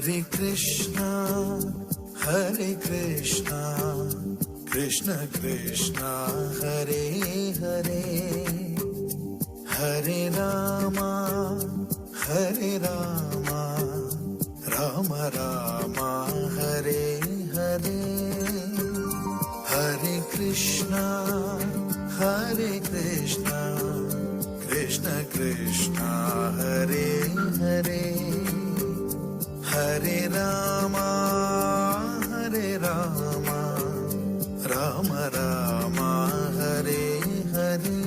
Krishna Krishna Krishna Hare Hare Hare Rama Rama Rama Hare Hare Hare Krishna Krishna Krishna Hare Hare Hare Rama Rama Rama Hare Hare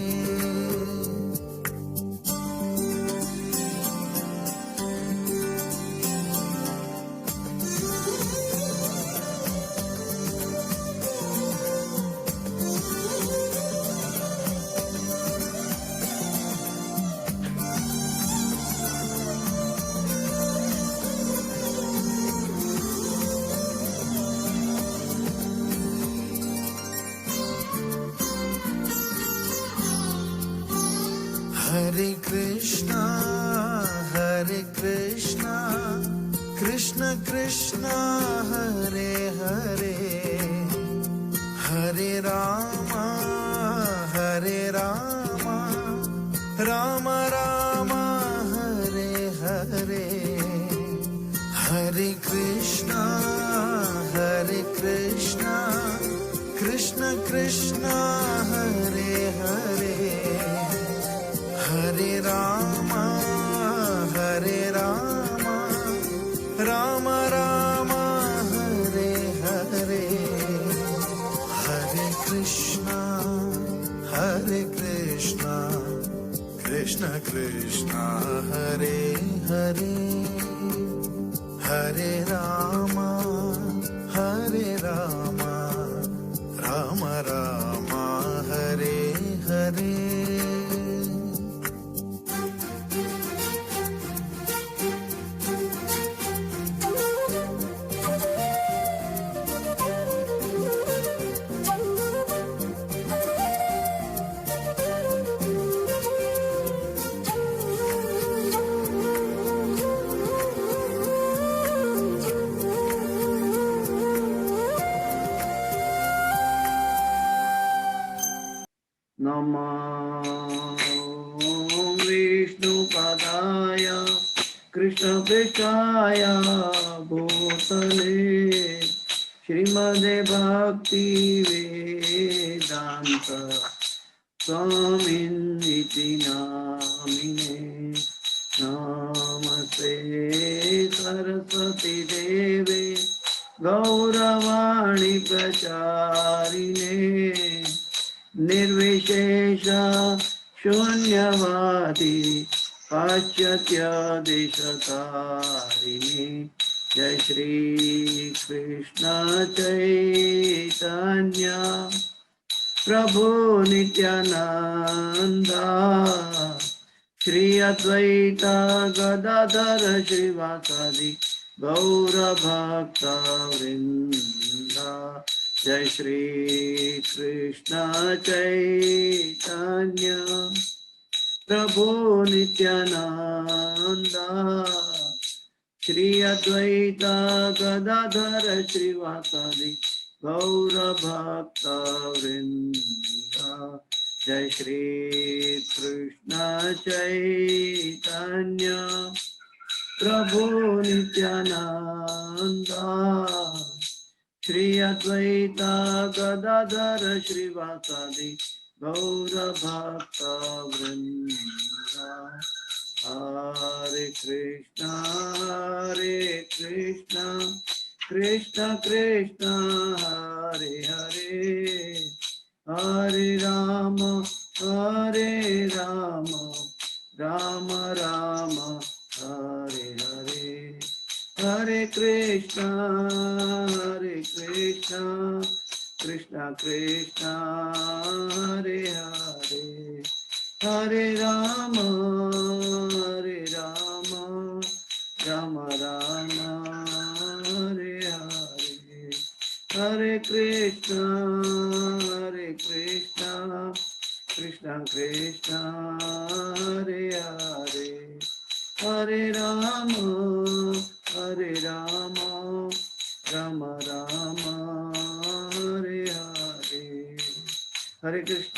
Hare Krishna Krishna Krishna Hare Hare Hare Rama Rama Rama Hare Hare Hare Krishna Krishna Krishna Hare Hare Hare Rama Rama Rama Hare Hare Hare Krishna Krishna Krishna Hare Hare Hare Rama Rama Rama Hare Hare कृष्णपृष्ठाय भूतले श्रीमदे भक्ति वेदांत स्वामिनिति नामिने नमस्ते सरस्वती देवे गौरवाणी प्रचारिणे निर्विशेष शून्यवादी पाश्चात्य देशतारिणे जय श्री कृष्ण चैतन्य प्रभु नित्यानंद श्री अद्वैत गदाधर श्रीवासादि गौर भक्त वृंद जय श्री कृष्ण चैतन्य प्रभु नित्यानंद श्री अद्वैत गदाधर श्रीवासादि गौर भक्त वृंद जय श्री कृष्ण चैतन्य प्रभु नित्यानंद श्री अद्वैत गदाधर श्रीवासादि गौर भक्त वृंद हरे कृष्ण कृष्ण कृष्ण हरे हरे हरे राम राम राम हरे हरे हरे कृष्ण कृष्ण कृष्ण हरे हरे हरे राम राम राम हरे हरे हरे कृष्ण कृष्ण कृष्ण हरे हरे हरे राम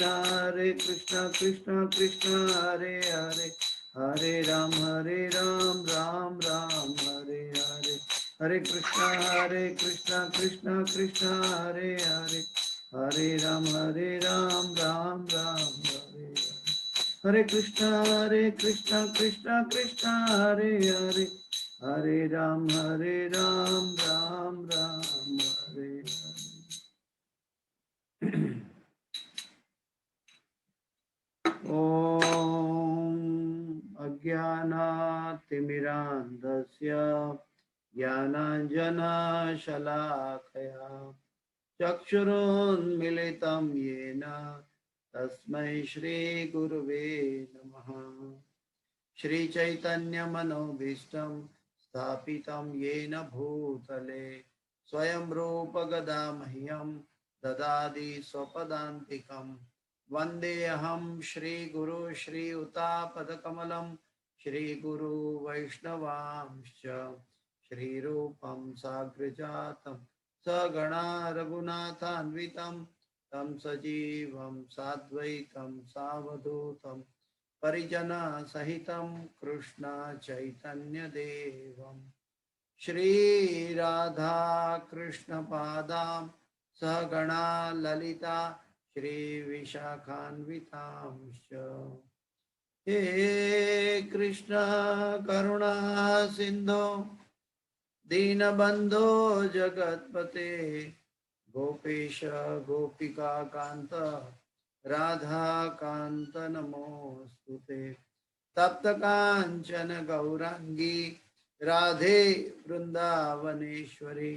कृष्णा कृष्णा कृष्णा हरे हरे हरे राम राम राम हरे हरे हरे कृष्णा कृष्णा कृष्णा हरे हरे हरे राम राम राम हरे हरे हरे कृष्णा कृष्णा कृष्णा हरे हरे हरे राम राम राम हरे हरे ॐ अज्ञानातिमिरान्धस्य ज्ञानाञ्जनशलाकया चक्षुरुन्मिलितं येन तस्मै श्रीगुरुवे नमः श्रीचैतन्यमनोभीष्टं स्थापितं येन भूतले स्वयं रूप गदा मह्यं ददाति स्वपदान्तिकम् वन्देऽहं श्रीगुरु श्रीयुतापदकमलं श्रीगुरु वैष्णवांश्च श्रीरूपं साग्रजातं सगणा रघुनाथान्वितं तं सजीवं साद्वैतं सावधूतं परिजनसहितं कृष्ण चैतन्यदेवं श्रीराधा कृष्णपादां सगणा ललिता श्रीविशाखान्वितांश्च हे कृष्ण करुणा सिन्धो दीनबन्धो जगत्पते गोपेश गोपिका कान्त राधा कान्त नमोस्तुते तप्त कांचन गौरांगी राधे वृंदावनेश्वरी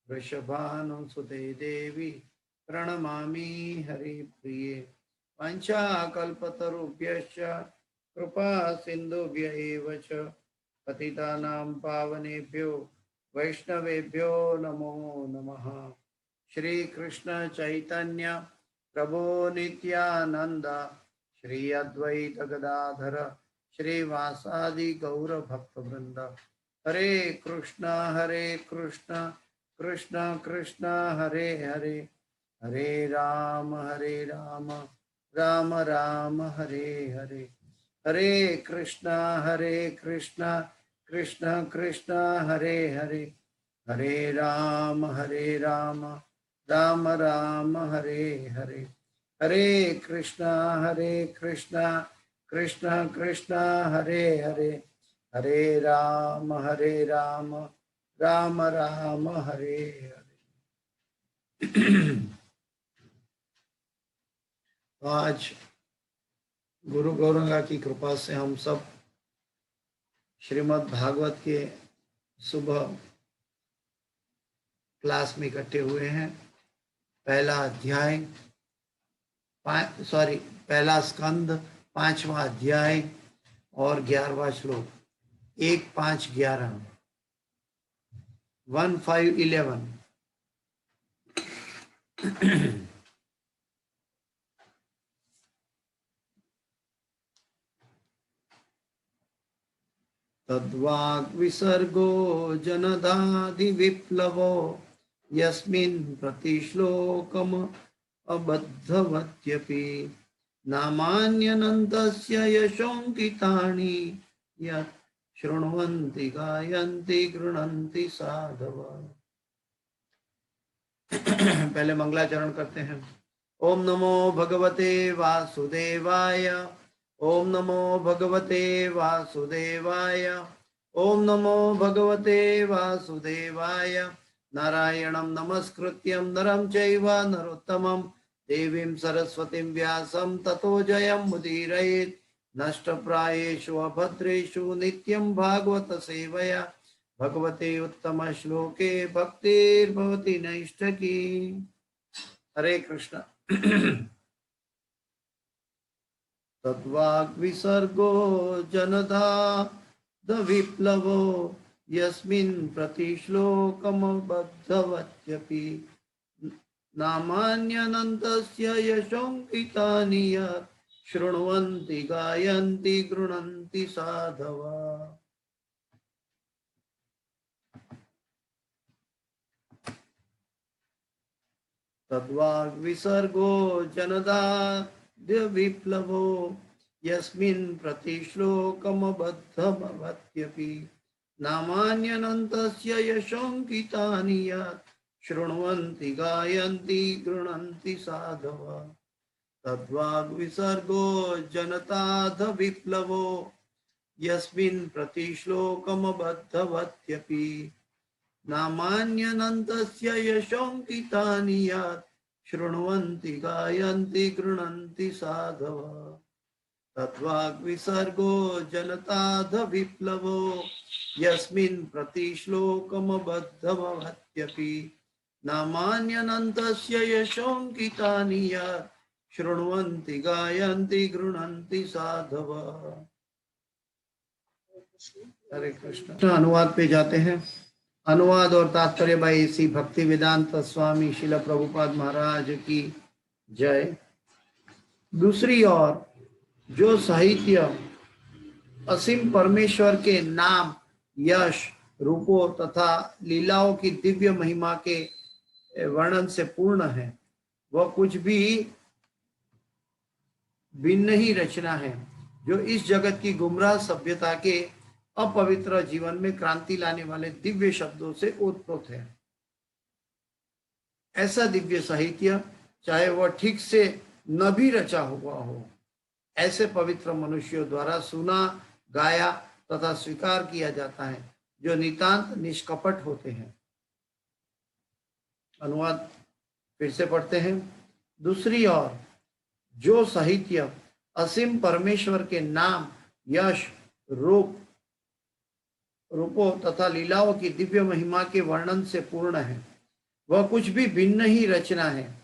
वृषभानुसुते देवी प्रणमामि हरिप्रिये वंशाकल्पतरुभ्यश्च कृपा सिन्धुभ्य एव च पतितानां पावनेभ्यो वैष्णवेभ्यो नमो नमः श्री कृष्ण चैतन्य प्रभो नित्यानंद श्री अद्वैत गदाधर श्रीवासादि गौर भक्त वृंद हरे कृष्ण कृष्ण कृष्ण हरे हरे हरे राम राम राम हरे हरे हरे कृष्ण कृष्ण कृष्ण हरे हरे हरे राम राम राम हरे हरे हरे कृष्ण कृष्ण कृष्ण हरे हरे हरे राम राम राम हरे हरे। तो आज गुरु गौरंगा की कृपा से हम सब श्रीमद् भागवत के सुबह क्लास में इकट्ठे हुए हैं। पहला अध्याय पहला स्कंद 5वां अध्याय और 11वां श्लोक 1-5-11 1-5-11 तद्वाग्विसर्गो जनदादि विप्लवो यस्मिन् प्रतिश्लोकम अबद्धवत्यपि नामान्यनन्तस्य यशोंकितानि यत् शृण्वन्ति गायन्ति गृह्णन्ति साधव। पहले मंगलाचरण करते हैं। ओम नमो भगवते वासुदेवाय ओम नमो भगवते वासुदेवाय ओम नमो भगवते वासुदेवाय नारायणं नमस्कृत्यं नरं चैव नरोत्तमं देवीं सरस्वतीं व्यासं ततो जयं मुदीरयेत् नष्टप्रायेषु अभद्रेषु नित्यं भागवत सेवया भगवते उत्तम श्लोके भक्तिर्भवति नैष्ठकी। हरे कृष्ण। तद्वाग्विसर्गो जनता द विप्लवो यस्मिन् प्रतिश्लोकमबद्धवत्यपि नामान्यनन्तस्य यशोंकितानि यत् शृण्वन्ति गायन्ति गृह्णन्ति साधव। तद्वाग्विसर्गो जनता विप्लवो यस्मिन् प्रतिश्लोकमबद्धमवत्यपि नामान्यनन्तस्य यशोऽङ्कितानि यत् शृण्वन्ति गायन्ति गृह्णन्ति साधव तद्वाग्विसर्गो जनताध विप्लवो यस्मिन् प्रतिश्लोकमबद्धवत्यपि नामान्यनन्तस्य यशोऽङ्कितानि यत् शृण्वन्ति गायन्ति गृह्णन्ति साधव तद्वाग्विसर्गो जनताध विप्लवो यस्मिन् प्रतिश्लोकमबद्धवत्यपि नामान्यनन्तस्य यशोऽङ्कितानि यत् शृण्वन्ति गायन्ति गृह्णन्ति साधव। हरे कृष्ण। अनुवाद पे जाते हैं। अनुवाद और तात्पर्य भाई श्री भक्ति वेदांत स्वामी शिल प्रभुपाद महाराज की जय। दूसरी ओर जो साहित्य असीम परमेश्वर के नाम, यश, रूपों तथा लीलाओं की दिव्य महिमा के वर्णन से पूर्ण है, वह कुछ भी भिन्न ही रचना है जो इस जगत की गुमराह सभ्यता के अपवित्र जीवन में क्रांति लाने वाले दिव्य शब्दों से ओतप्रोत है। ऐसा दिव्य साहित्य चाहे वह ठीक से न भी रचा हुआ हो, ऐसे पवित्र मनुष्यों द्वारा सुना, गाया तथा स्वीकार किया जाता है जो नितांत निष्कपट होते हैं। अनुवाद फिर से पढ़ते हैं। दूसरी ओर जो साहित्य असीम परमेश्वर के नाम, यश, रूपों तथा लीलाओं की दिव्य महिमा के वर्णन से पूर्ण है, वह कुछ भी भिन्न ही रचना है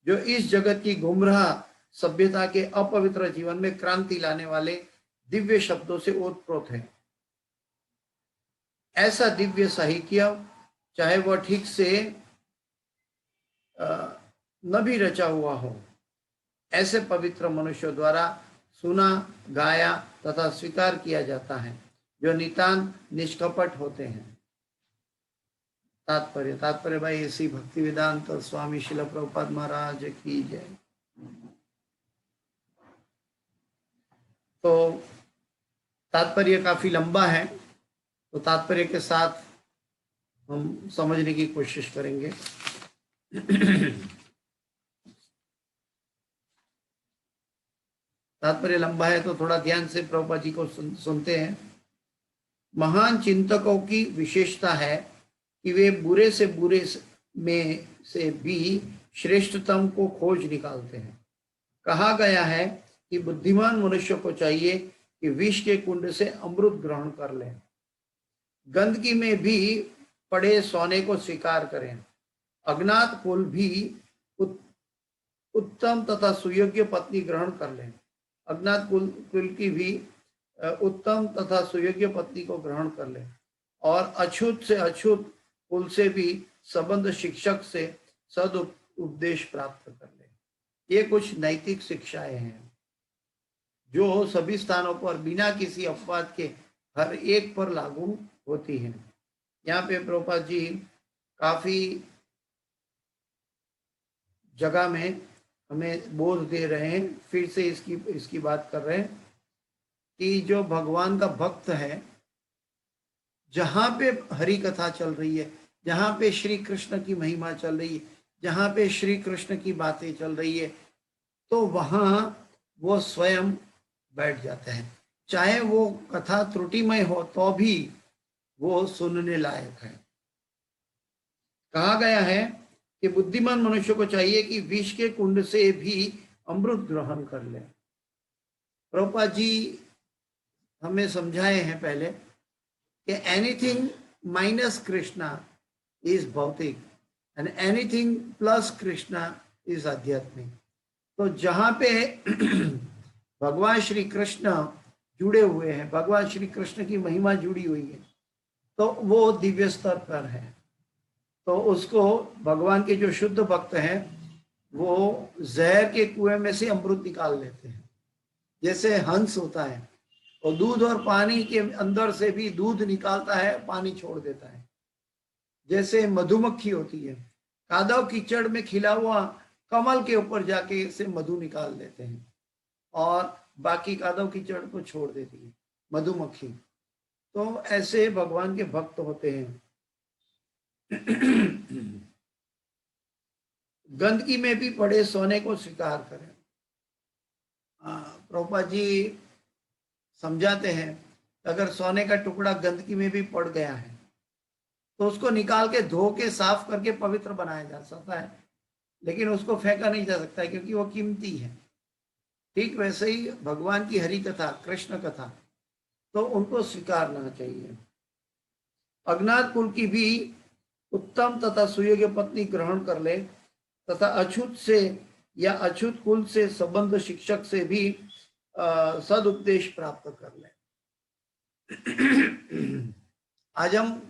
जो इस जगत की गुमराह सभ्यता के अपवित्र जीवन में क्रांति लाने वाले दिव्य शब्दों से ओतप्रोत है। ऐसा दिव्य साहित्य चाहे वह ठीक से न भी रचा हुआ हो, ऐसे पवित्र मनुष्यों द्वारा सुना, गाया तथा स्वीकार किया जाता है जो नितांत निष्कपट होते हैं। तात्पर्य भाई ऐसी भक्ति वेदांत स्वामी शिल प्रभुपाद महाराज की जय। तो तात्पर्य काफी लंबा है, तो तात्पर्य के साथ हम समझने की कोशिश करेंगे। तात्पर्य लंबा है तो थोड़ा ध्यान से प्रभुपाद जी को सुनते हैं। महान चिंतकों की विशेषता है कि वे बुरे से बुरे में से भी श्रेष्ठतम को खोज निकालते हैं। कहा गया है कि बुद्धिमान मनुष्य को चाहिए कि विष के कुंड से अमृत ग्रहण कर लें, गंदगी में भी पड़े सोने को स्वीकार करें, अज्ञात कुल भी उत्तम तथा सुयोग्य पत्नी ग्रहण कर लें, अज्ञात कुल की भी उत्तम तथा सुयोग्य पत्नी को ग्रहण कर ले, और अछूत से अछूत कुल से भी संबंध शिक्षक से सद उपदेश प्राप्त कर ले। ये कुछ नैतिक शिक्षाएं हैं जो सभी स्थानों पर बिना किसी अपवाद के हर एक पर लागू होती हैं। यहाँ पे प्रभुपाद जी काफी जगह में हमें बोध दे रहे हैं, फिर से इसकी बात कर रहे हैं कि जो भगवान का भक्त है, जहाँ पे हरि कथा चल रही है, जहाँ पे श्री कृष्ण की महिमा चल रही है, जहाँ पे श्री कृष्ण की बातें चल रही है, तो वहाँ वो स्वयं बैठ जाते हैं। चाहे वो कथा त्रुटिमय हो तो भी वो सुनने लायक है। कहा गया है कि बुद्धिमान मनुष्य को चाहिए कि विष के कुंड से भी अमृत ग्रहण कर ले। प्रभुपाद जी हमें समझाए हैं पहले कि एनीथिंग माइनस कृष्णा इज भौतिक and anything plus Krishna is आध्यात्मिक। तो जहाँ पे भगवान श्री कृष्ण जुड़े हुए हैं, भगवान श्री कृष्ण की महिमा जुड़ी हुई है, तो वो दिव्य स्तर पर है। तो उसको भगवान के जो शुद्ध भक्त हैं वो जहर के कुएं में से अमृत निकाल लेते हैं। जैसे हंस होता है और दूध और पानी के अंदर से भी दूध निकालता है, पानी छोड़ देता है। जैसे मधुमक्खी होती है, कादव कीचड़ में खिला हुआ कमल के ऊपर जाके से मधु निकाल लेते हैं। और बाकी कादव कीचड़ को छोड़ देती है मधुमक्खी। तो ऐसे भगवान के भक्त होते हैं। गंदगी में भी पड़े सोने को स्वीकार करें। प्रभुपाद जी समझाते हैं, अगर सोने का टुकड़ा गंदगी में भी पड़ गया है तो उसको निकाल के धो के साफ करके पवित्र बनाया जा सकता है, लेकिन उसको फेंका नहीं जा सकता है क्योंकि वो कीमती है। ठीक वैसे ही भगवान की हरि कथा, कृष्ण कथा, तो उनको स्वीकारना चाहिए। अज्ञात कुल की भी उत्तम तथा सुयोग्य पत्नी ग्रहण कर ले तथा अछूत से या अछूत कुल से संबंध शिक्षक से भी सदुपदेश प्राप्त कर ले। आज हम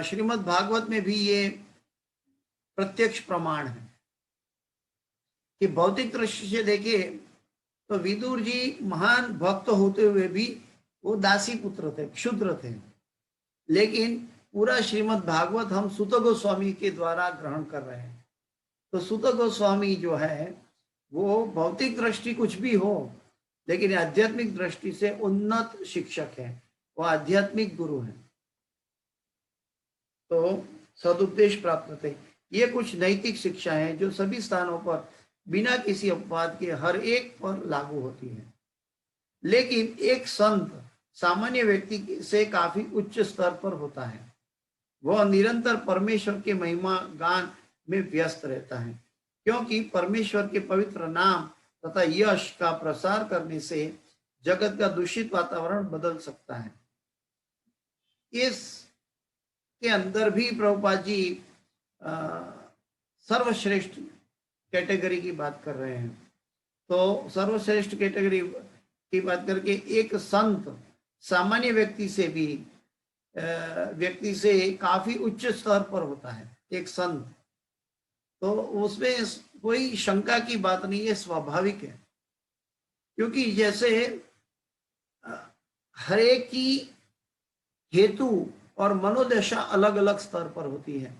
श्रीमद् भागवत में भी ये प्रत्यक्ष प्रमाण है कि भौतिक दृष्टि से देखे तो विदुर जी महान भक्त होते हुए भी वो दासी पुत्र थे, क्षुद्र थे। लेकिन पूरा श्रीमद् भागवत हम सुत गोस्वामी के द्वारा ग्रहण कर रहे हैं। तो सुत गोस्वामी जो है वो भौतिक दृष्टि कुछ भी हो, लेकिन आध्यात्मिक दृष्टि से उन्नत शिक्षक है, वो आध्यात्मिक गुरु है। तो सदुपदेश प्राप्त थे। ये कुछ नैतिक शिक्षा है जो सभी स्थानों पर बिना किसी अपवाद के हर एक पर लागू होती है। लेकिन एक संत सामान्य व्यक्ति से काफी उच्च स्तर पर होता है। वह निरंतर परमेश्वर के महिमा गान में व्यस्त रहता है, क्योंकि परमेश्वर के पवित्र नाम तथा यश का प्रसार करने से जगत का दूषित वातावरण बदल सकता है। इस के अंदर भी प्रभुपाद जी सर्वश्रेष्ठ कैटेगरी की बात कर रहे हैं। तो सर्वश्रेष्ठ कैटेगरी की बात करके एक संत सामान्य व्यक्ति से काफी उच्च स्तर पर होता है एक संत, तो उसमें कोई शंका की बात नहीं है, स्वाभाविक है। क्योंकि जैसे हर एक की हेतु और मनोदशा अलग अलग स्तर पर होती है,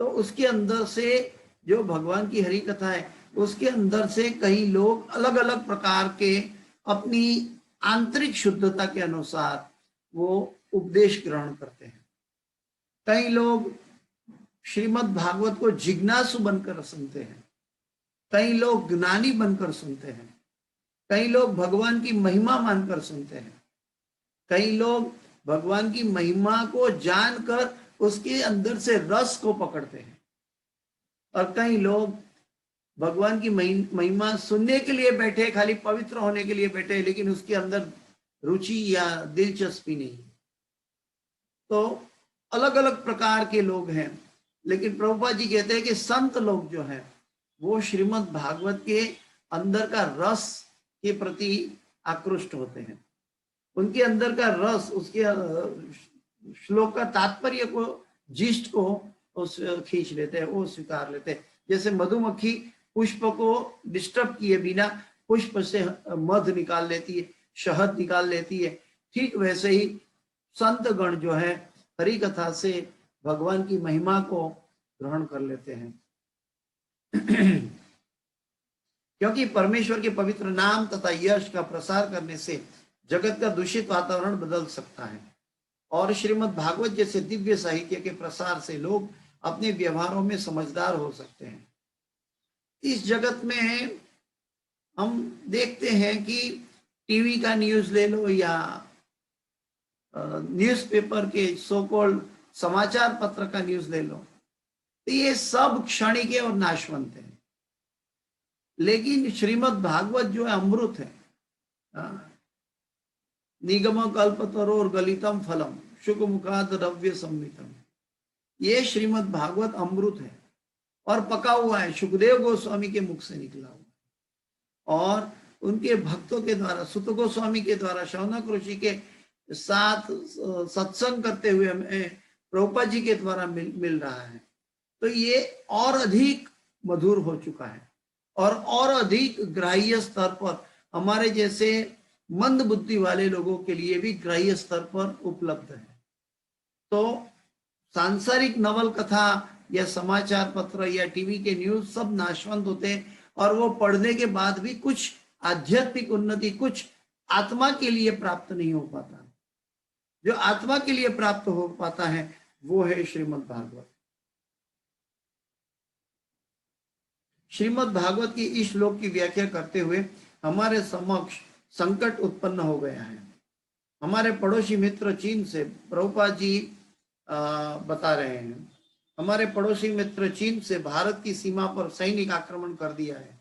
तो उसके अंदर से जो भगवान की हरि कथा है उसके अंदर से कई लोग अलग अलग प्रकार के अपनी आंतरिक शुद्धता के अनुसार वो उपदेश ग्रहण करते हैं। कई लोग श्रीमद् भागवत को जिज्ञासु बनकर सुनते हैं, कई लोग ज्ञानी बनकर सुनते हैं, कई लोग भगवान की महिमा मानकर सुनते हैं, कई लोग भगवान की महिमा को जानकर उसके अंदर से रस को पकड़ते हैं, और कई लोग भगवान की महिमा सुनने के लिए बैठे, खाली पवित्र होने के लिए बैठे, लेकिन उसके अंदर रुचि या दिलचस्पी नहीं। तो अलग अलग प्रकार के लोग हैं। लेकिन प्रभुपाद जी कहते हैं कि संत लोग जो हैं वो श्रीमद् भागवत के अंदर का रस के प्रति आकृष्ट होते हैं। उनके अंदर का रस, उसके श्लोक का तात्पर्य को, जिष्ट को खींच लेते हैं, वो स्वीकार लेते हैं। जैसे मधुमक्खी पुष्प को डिस्टर्ब किए बिना पुष्प से मध निकाल लेती है, शहद निकाल लेती है, ठीक वैसे ही संत गण जो है हरि कथा से भगवान की महिमा को ग्रहण कर लेते हैं। क्योंकि परमेश्वर के पवित्र नाम तथा यश का प्रसार करने से जगत का दूषित वातावरण बदल सकता है, और श्रीमद् भागवत जैसे दिव्य साहित्य के प्रसार से लोग अपने व्यवहारों में समझदार हो सकते हैं। इस जगत में हम देखते हैं कि टीवी का न्यूज ले लो या न्यूज़पेपर के सो कॉल्ड समाचार पत्र का न्यूज ले लो, तो ये सब क्षणिक है और नाशवंत है। लेकिन श्रीमद् भागवत जो है अमृत है। निगम कल्पतरोर गलितम फलम शुक मुखाद रव्य संमितम, ये श्रीमद् भागवत अमृत है और पका हुआ है, सुखदेव गोस्वामी के मुख से निकला हुआ, और उनके भक्तों के द्वारा, सुत गोस्वामी के द्वारा शौनक ऋषि के साथ सत्संग करते हुए हमें प्रभुपाद जी के द्वारा मिल रहा है। तो ये और अधिक मधुर हो चुका है और अधिक ग्राह्य स्तर पर हमारे जैसे मंद बुद्धि वाले लोगों के लिए भी ग्राह्य स्तर पर उपलब्ध है। तो सांसारिक नवल कथा या समाचार पत्र या टीवी के न्यूज सब नाशवंत होते हैं, और वो पढ़ने के बाद भी कुछ आध्यात्मिक उन्नति कुछ आत्मा के लिए प्राप्त नहीं हो पाता। जो आत्मा के लिए प्राप्त हो पाता है वो है श्रीमद् भागवत। श्रीमद् भागवत की इस श्लोक की व्याख्या करते हुए हमारे समक्ष संकट उत्पन्न हो गया है। हमारे पड़ोसी मित्र चीन से, प्रभुपाद जी बता रहे हैं, हमारे पड़ोसी मित्र चीन से भारत की सीमा पर सैनिक आक्रमण कर दिया है।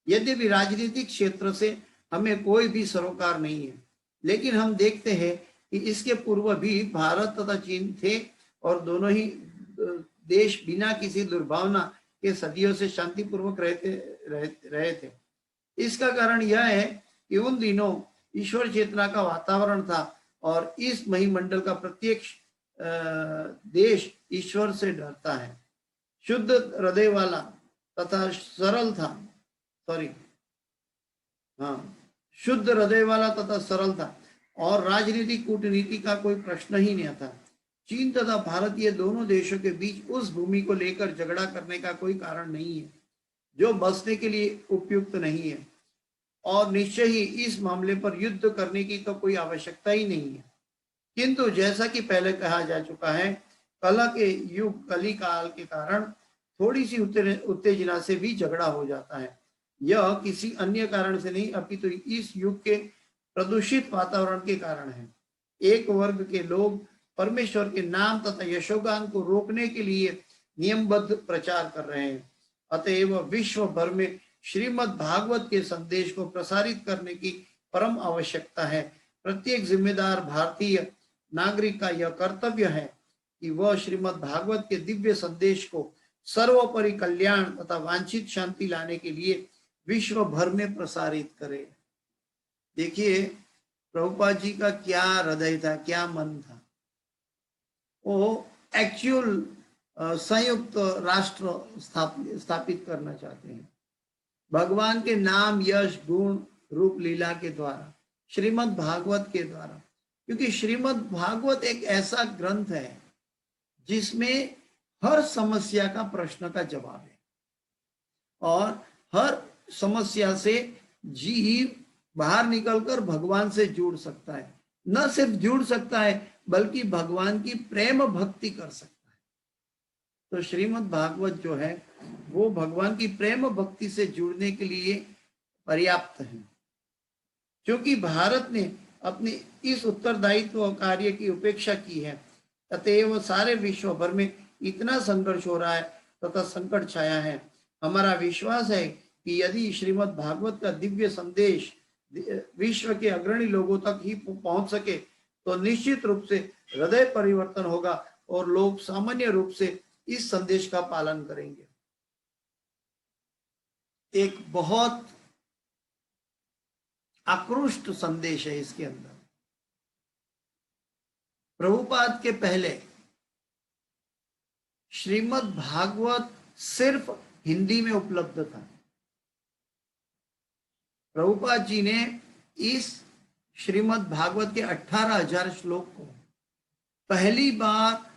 यद्यपि राजनीतिक क्षेत्र से हमें कोई भी सरोकार नहीं है, लेकिन हम देखते हैं कि इसके पूर्व भी भारत तथा चीन थे और दोनों ही देश बिना किसी दुर्भावना के सदियों से शांतिपूर्वक रहे थे। इसका कारण यह है कि उन दिनों ईश्वर चेतना का वातावरण था और इस महिमंडल का प्रत्येक देश ईश्वर से डरता है। शुद्ध हृदय वाला तथा सरल था, शुद्ध हृदय वाला तथा सरल था और राजनीतिक कूटनीति का कोई प्रश्न ही नहीं था। चीन तथा भारत ये दोनों देशों के बीच उस भूमि को लेकर झगड़ा करने का कोई कारण नहीं है जो बसने के लिए उपयुक्त नहीं है, और निश्चय ही इस मामले पर युद्ध करने की तो कोई आवश्यकता ही नहीं है। किंतु जैसा कि पहले कहा जा चुका है, कला के युग कली काल के कारण थोड़ी सी उत्तेजना से भी झगड़ा हो जाता है। यह किसी अन्य कारण से नहीं अपितु इस युग के प्रदूषित वातावरण के कारण है। एक वर्ग के लोग परमेश्वर के नाम तथा यशोगान को रोकने के लिए नियमबद्ध प्रचार कर रहे हैं। अतएव विश्व भर में श्रीमद् भागवत के संदेश को प्रसारित करने की परम आवश्यकता है। प्रत्येक जिम्मेदार भारतीय नागरिक का यह कर्तव्य है कि वह श्रीमद् भागवत के दिव्य संदेश को सर्वोपरि कल्याण तथा वांछित शांति लाने के लिए विश्व भर में प्रसारित करे। देखिए प्रभुपाद जी का क्या हृदय था, क्या मन था। वो एक्चुअल संयुक्त राष्ट्र स्थापित करना चाहते हैं भगवान के नाम यश गुण रूप लीला के द्वारा, श्रीमद् भागवत के द्वारा। क्योंकि श्रीमद् भागवत एक ऐसा ग्रंथ है जिसमें हर समस्या का प्रश्न का जवाब है और हर समस्या से जीव बाहर निकलकर भगवान से जुड़ सकता है। न सिर्फ जुड़ सकता है बल्कि भगवान की प्रेम भक्ति कर सकता है। तो श्रीमद् भागवत जो है वो भगवान की प्रेम भक्ति से जुड़ने के लिए पर्याप्त है। क्योंकि भारत ने अपने इस उत्तरदायित्व कार्य की उपेक्षा की है, अतएव सारे विश्व भर में इतना संघर्ष हो रहा है तथा संकट छाया है। हमारा विश्वास है कि यदि श्रीमद् भागवत का दिव्य संदेश विश्व के अग्रणी लोगों तक ही पहुंच सके तो निश्चित रूप से हृदय परिवर्तन होगा और लोग सामान्य रूप से इस संदेश का पालन करेंगे। एक बहुत आक्रोष्ट संदेश है इसके अंदर। प्रभुपाद के पहले श्रीमद् भागवत सिर्फ हिंदी में उपलब्ध था। प्रभुपाद जी ने इस श्रीमद् भागवत के 18,000 श्लोक को पहली बार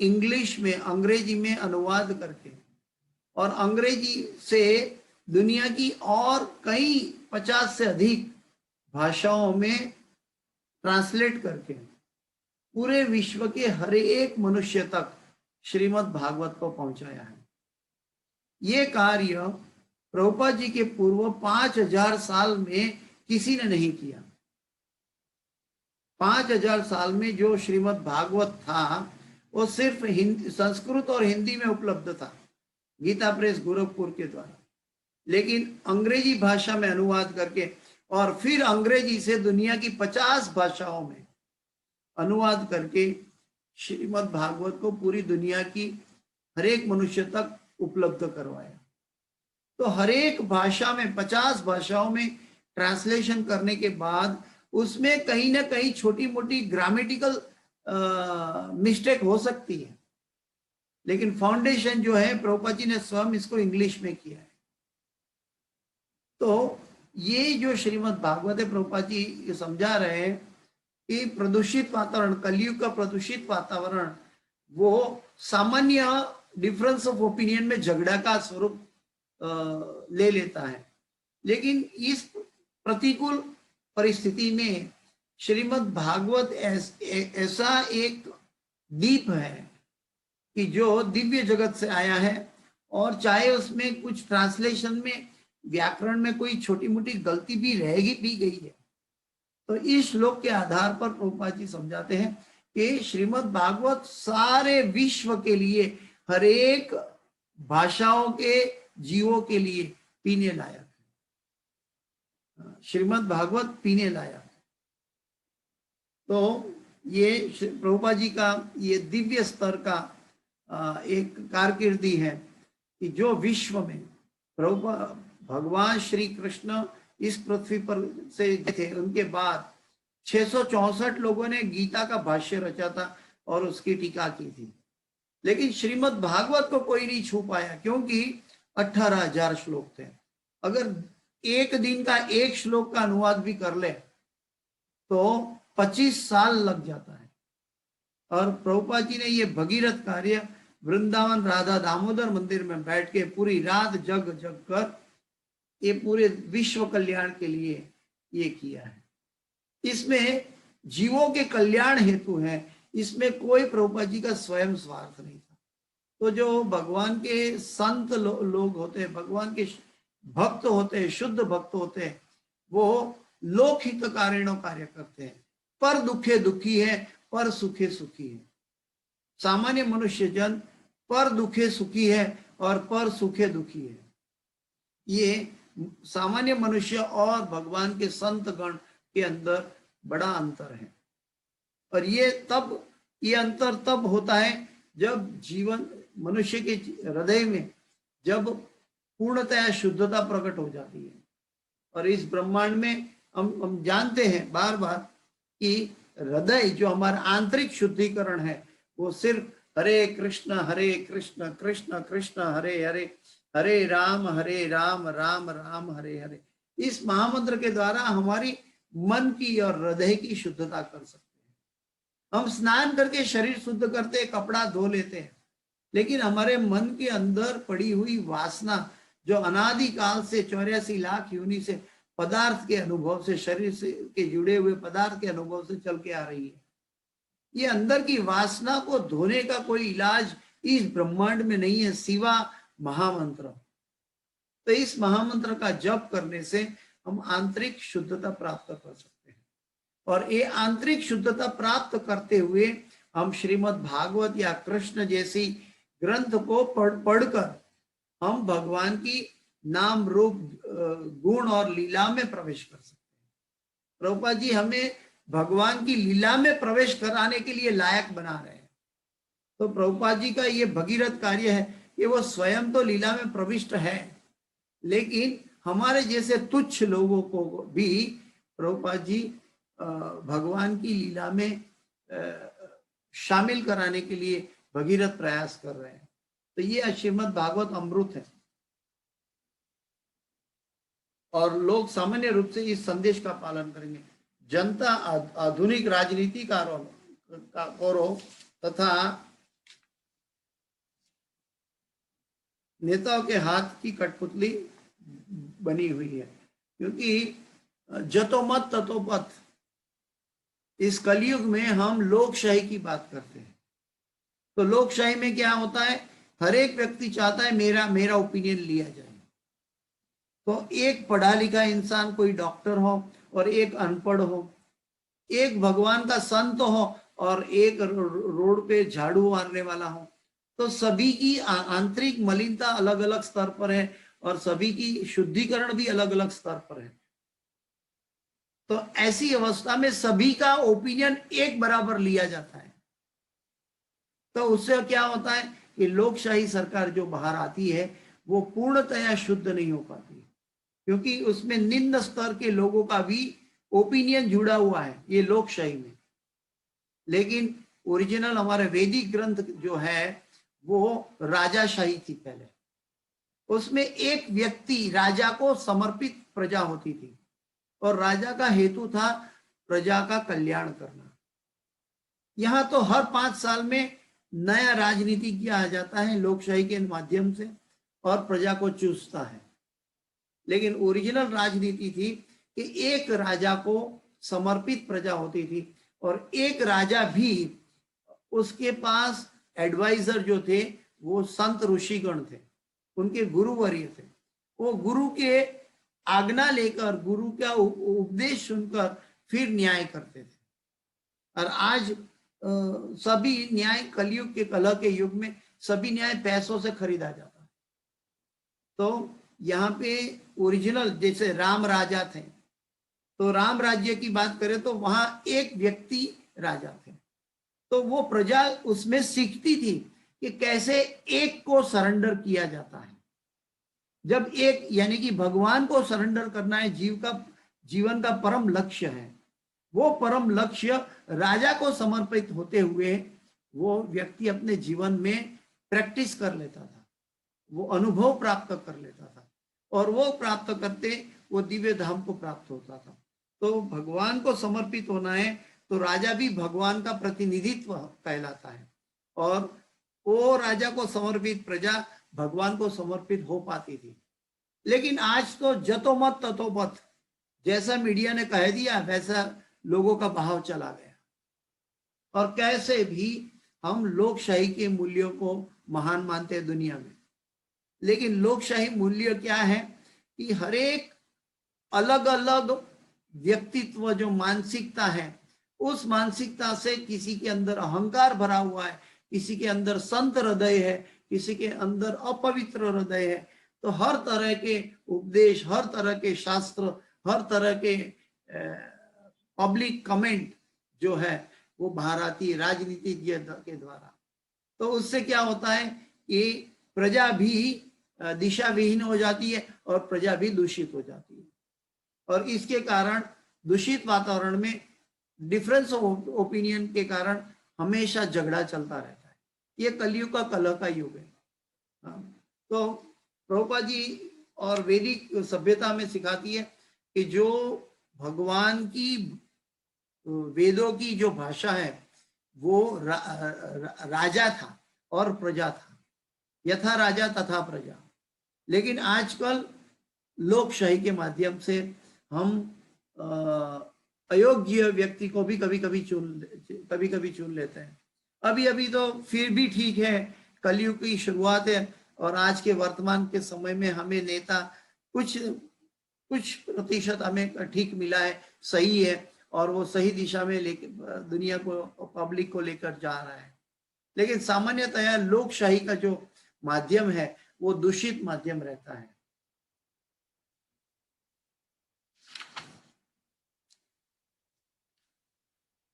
इंग्लिश में, अंग्रेजी में अनुवाद करके और अंग्रेजी से दुनिया की और कई 50 से अधिक भाषाओं में ट्रांसलेट करके पूरे विश्व के हर एक मनुष्य तक श्रीमद् भागवत को पहुंचाया है। ये कार्य प्रभुपाद जी के पूर्व 5,000 साल में किसी ने नहीं किया। 5,000 साल में जो श्रीमद् भागवत था वो सिर्फ संस्कृत और हिंदी में उपलब्ध था, गीता प्रेस गोरखपुर के द्वारा। लेकिन अंग्रेजी भाषा में अनुवाद करके और फिर अंग्रेजी से दुनिया की 50 भाषाओं में अनुवाद करके श्रीमद् भागवत को पूरी दुनिया की हर एक मनुष्य तक उपलब्ध करवाया। तो हर एक भाषा में, 50 भाषाओं में ट्रांसलेशन करने के बाद उसमें कहीं ना कहीं छोटी मोटी ग्रामेटिकल मिस्टेक हो सकती है, लेकिन फाउंडेशन जो है प्रभुपाद जी ने स्वयं इसको इंग्लिश में किया है। तो ये जो श्रीमद् भागवत है, प्रभुपाद जी समझा रहे हैं कि प्रदूषित वातावरण, कलयुग का प्रदूषित वातावरण वो सामान्य डिफरेंस ऑफ ओपिनियन में झगड़ा का स्वरूप ले लेता है। लेकिन इस प्रतिकूल परिस्थिति में श्रीमद् भागवत ऐसा एक दीप है कि जो दिव्य जगत से आया है, और चाहे उसमें कुछ ट्रांसलेशन में व्याकरण में कोई छोटी मोटी गलती भी रहेगी भी गई है, तो इस श्लोक के आधार पर प्रभुपाद जी समझाते हैं कि श्रीमद् भागवत सारे विश्व के लिए, हर एक भाषाओं के जीवों के लिए पीने लायक है। श्रीमद् भागवत पीने लायक है। तो ये प्रभुपाद जी का ये दिव्य स्तर का एक कारकिर्दी है कि जो विश्व में भगवान श्री कृष्ण इस पृथ्वी पर से थे, उनके बाद 664 लोगों ने गीता का भाष्य रचा था और उसकी टीका की थी, लेकिन श्रीमद् भागवत को कोई नहीं छू पाया, क्योंकि 18,000 श्लोक थे। अगर एक दिन का एक श्लोक का अनुवाद भी कर ले तो 25 साल लग जाता है। और प्रभुपाद जी ने ये भगीरथ कार्य वृंदावन राधा दामोदर मंदिर में बैठ के पूरी रात जग जग कर ये पूरे विश्व कल्याण के लिए ये किया है। इसमें जीवों के कल्याण हेतु है, इसमें कोई प्रभुपाद जी का स्वयं स्वार्थ नहीं था। तो जो भगवान के संत लोग होते हैं, भगवान के भक्त होते हैं, शुद्ध भक्त होते हैं, वो लोक हितकारिणों कार्य करते हैं। पर दुखे दुखी है, पर सुखे सुखी है। सामान्य मनुष्य जन पर दुखे सुखी है और पर सुखे दुखी है। ये सामान्य मनुष्य और भगवान के संत गण के अंदर बड़ा अंतर है। और ये अंतर तब होता है जब जीवन मनुष्य के हृदय में जब पूर्णतया शुद्धता प्रकट हो जाती है। और इस ब्रह्मांड में हम जानते हैं बार बार कि हृदय जो हमारा आंतरिक शुद्धिकरण है वो सिर्फ हरे कृष्ण कृष्ण कृष्ण हरे हरे, हरे राम राम राम हरे हरे, इस महामंत्र के द्वारा हमारी मन की और हृदय की शुद्धता कर सकते हैं। हम स्नान करके शरीर शुद्ध करते हैं, कपड़ा धो लेते हैं, लेकिन हमारे मन के अंदर पड़ी हुई वासना जो अनादि काल से 84 लाख योनि से पदार्थ के अनुभव से, शरीर से के जुड़े हुए पदार्थ के अनुभव से चल के आ रही है, ये अंदर की वासना को धोने का कोई इलाज इस ब्रह्मांड में नहीं है सिवा महामंत्र। तो इस महामंत्र का जप करने से हम आंतरिक शुद्धता प्राप्त कर सकते हैं। और ये आंतरिक शुद्धता प्राप्त करते हुए हम श्रीमद् भागवत या कृष्ण जैसी ग्रंथ को पढ़कर हम भगवान की नाम रूप गुण और लीला में प्रवेश कर सकते हैं। प्रभुपाद जी हमें भगवान की लीला में प्रवेश कराने के लिए लायक बना रहे हैं। तो प्रभुपाद जी का ये भगीरथ कार्य है कि वो स्वयं तो लीला में प्रविष्ट है, लेकिन हमारे जैसे तुच्छ लोगों को भी प्रभुपाद जी भगवान की लीला में शामिल कराने के लिए भगीरथ प्रयास कर रहे हैं। तो ये श्रीमद् भागवत अमृत है और लोग सामान्य रूप से इस संदेश का पालन करेंगे। जनता आधुनिक राजनीतिकारों तथा नेताओं के हाथ की कठपुतली बनी हुई है, क्योंकि जतो मत ततो पथ, इस कलयुग में हम लोकशाही की बात करते हैं। तो लोकशाही में क्या होता है, हर एक व्यक्ति चाहता है मेरा ओपिनियन लिया जाए। तो एक पढ़ा लिखा इंसान, कोई डॉक्टर हो और एक अनपढ़ हो, एक भगवान का संत हो और एक रोड पे झाड़ू मारने वाला हो, तो सभी की आंतरिक मलिनता अलग अलग स्तर पर है और सभी की शुद्धिकरण भी अलग अलग स्तर पर है। तो ऐसी अवस्था में सभी का ओपिनियन एक बराबर लिया जाता है। तो उससे क्या होता है कि लोकशाही सरकार जो बाहर आती है वो पूर्णतया शुद्ध नहीं हो पाती, क्योंकि उसमें निम्न स्तर के लोगों का भी ओपिनियन जुड़ा हुआ है ये लोकशाही में। लेकिन ओरिजिनल हमारे वैदिक ग्रंथ जो है वो राजाशाही थी पहले। उसमें एक व्यक्ति राजा को समर्पित प्रजा होती थी और राजा का हेतु था प्रजा का कल्याण करना। यहाँ तो हर 5 साल में नया राजनीति किया जाता है लोकशाही के माध्यम से और प्रजा को चूसता है। लेकिन ओरिजिनल राजनीति थी कि एक राजा को समर्पित प्रजा होती थी और एक राजा भी, उसके पास एडवाइजर जो थे वो संत ऋषिगण थे, उनके गुरुवर्य थे। वो गुरु के आज्ञा लेकर, गुरु का उपदेश सुनकर फिर न्याय करते थे। और आज सभी न्याय, कलयुग के, कलह के युग में सभी न्याय पैसों से खरीदा जाता है। तो यहाँ पे ओरिजिनल, जैसे राम राजा थे, तो राम राज्य की बात करें तो वहां एक व्यक्ति राजा थे, तो वो प्रजा उसमें सीखती थी कि कैसे एक को सरेंडर किया जाता है। जब एक, यानी कि भगवान को सरेंडर करना है, जीवन का परम लक्ष्य है, वो परम लक्ष्य राजा को समर्पित होते हुए वो व्यक्ति अपने जीवन में प्रैक्टिस कर लेता था, वो अनुभव प्राप्त कर लेता था, और वो प्राप्त करते वो दिव्य धाम को प्राप्त होता था। तो भगवान को समर्पित होना है तो राजा भी भगवान का प्रतिनिधित्व कहलाता है, और वो राजा को समर्पित प्रजा भगवान को समर्पित हो पाती थी। लेकिन आज तो जतो मत ततो पथ, जैसा मीडिया ने कह दिया वैसा लोगों का भाव चला गया, और कैसे भी हम लोकशाही के मूल्यों को महान मानते हैं दुनिया में। लेकिन लोकशाही मूल्य क्या है कि हर एक अलग अलग व्यक्तित्व, जो मानसिकता है, उस मानसिकता से किसी के अंदर अहंकार भरा हुआ है, किसी के अंदर संत हृदय है, किसी के अंदर अपवित्र हृदय है। तो हर तरह के उपदेश, हर तरह के शास्त्र, हर तरह के पब्लिक कमेंट जो है वो बाहर आती है राजनीति के द्वारा। तो उससे क्या होता है कि प्रजा भी दिशा विहीन हो जाती है और प्रजा भी दूषित हो जाती है, और इसके कारण दूषित वातावरण में डिफरेंस ऑफ ओपिनियन के कारण हमेशा झगड़ा चलता रहता है। ये कलयुग का, कलह का युग है। तो प्रभुपाद जी और वैदिक सभ्यता में सिखाती है कि जो भगवान की, वेदों की जो भाषा है वो राजा था और प्रजा था, यथा राजा तथा प्रजा। लेकिन आजकल लोकशाही के माध्यम से हम अयोग्य व्यक्ति को भी कभी कभी चुन लेते हैं। अभी अभी तो फिर भी ठीक है, कलयुग की शुरुआत है, और आज के वर्तमान के समय में हमें नेता कुछ प्रतिशत हमें ठीक मिला है, सही है, और वो सही दिशा में लेके दुनिया को, पब्लिक को लेकर जा रहा है। लेकिन सामान्यतः लोकशाही का जो माध्यम है वो दूषित माध्यम रहता है।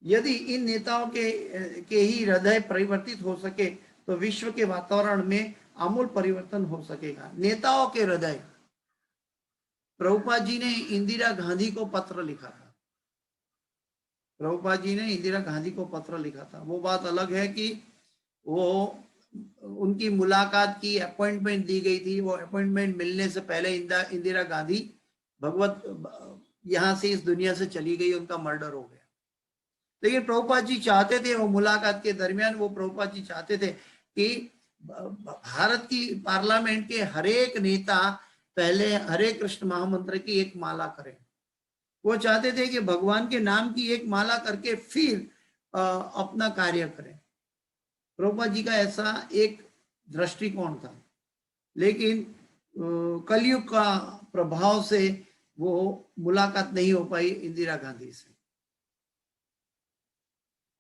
यदि इन नेताओं के ही हृदय परिवर्तित हो सके तो विश्व के वातावरण में आमूल परिवर्तन हो सकेगा। नेताओं के हृदय, प्रभुपाद जी ने इंदिरा गांधी को पत्र लिखा था, प्रभुपाद जी ने इंदिरा गांधी को पत्र लिखा था। वो बात अलग है कि वो उनकी मुलाकात की, अपॉइंटमेंट दी गई थी, वो अपॉइंटमेंट मिलने से पहले इंदिरा गांधी भगवत यहाँ से, इस दुनिया से चली गई, उनका मर्डर हो गया। लेकिन प्रभुपाद जी चाहते थे, वो मुलाकात के दरमियान वो प्रभुपाद जी चाहते थे कि भारत की पार्लियामेंट के हर एक नेता पहले हरे कृष्ण महामंत्र की एक माला करें। वो चाहते थे कि भगवान के नाम की एक माला करके फिर अपना कार्य करें। प्रभुपाद जी का ऐसा एक दृष्टिकोण था। लेकिन कलयुग का प्रभाव से वो मुलाकात नहीं हो पाई इंदिरा गांधी से।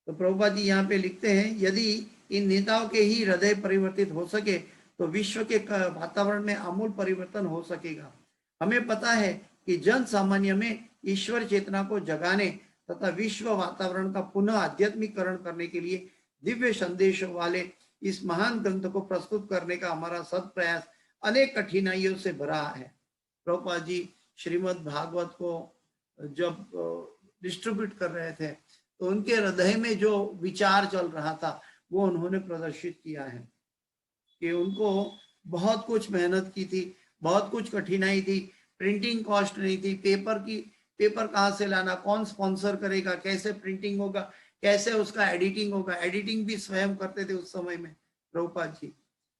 तो प्रभुपाद जी यहाँ पे लिखते हैं, यदि इन नेताओं के ही हृदय परिवर्तित हो सके तो विश्व के वातावरण में आमूल परिवर्तन हो सकेगा। हमें पता है कि जन सामान्य में ईश्वर चेतना को जगाने तथा विश्व वातावरण का पुनः आध्यात्मिकरण करने के लिए दिव्य संदेशों वाले इस महान ग्रंथ को प्रस्तुत करने का हमारा सत प्रयास अनेक कठिनाइयों से भरा है। प्रभुपाद जी श्रीमद् भागवत को जब डिस्ट्रीब्यूट कर रहे थे तो उनके हृदय में जो विचार चल रहा था वो उन्होंने प्रदर्शित किया है कि उनको बहुत कुछ मेहनत की थी, बहुत कुछ कठिनाई थी, प्रिंटिंग कॉस्ट नहीं थी, पेपर कहाँ से लाना, कौन स्पॉन्सर करेगा, कैसे प्रिंटिंग होगा, कैसे उसका एडिटिंग होगा। एडिटिंग भी स्वयं करते थे उस समय में प्रभुपाद जी,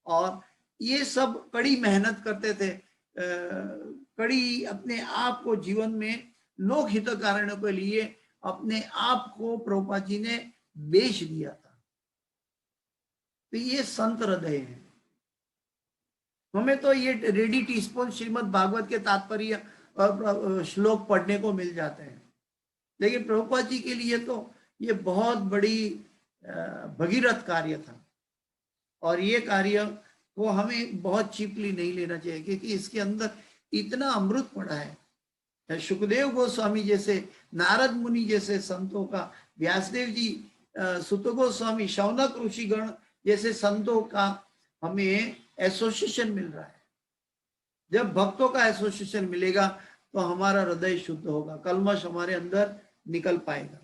और ये सब कड़ी मेहनत करते थे, कड़ी अपने आप को जीवन में लोक हित कारणों के लिए अपने आप को प्रभुपाद जी ने बेच दिया था। तो ये संत हृदय है। हमें तो ये रेडी टीस्पून श्रीमद् भागवत के तात्पर्य श्लोक पढ़ने को मिल जाते हैं, लेकिन प्रभुपाद जी के लिए तो ये बहुत बड़ी भगीरथ कार्य था। और ये कार्य को हमें बहुत चीपली नहीं लेना चाहिए, क्योंकि इसके अंदर इतना अमृत पड़ा है। सुखदेव गोस्वामी जैसे, नारद मुनि जैसे संतों का, व्यासदेव जी, सुत गोस्वामी, शौनक ऋषिगण जैसे संतों का हमें एसोसिएशन मिल रहा है। जब भक्तों का एसोसिएशन मिलेगा तो हमारा हृदय शुद्ध होगा, कलमश हमारे अंदर निकल पाएगा।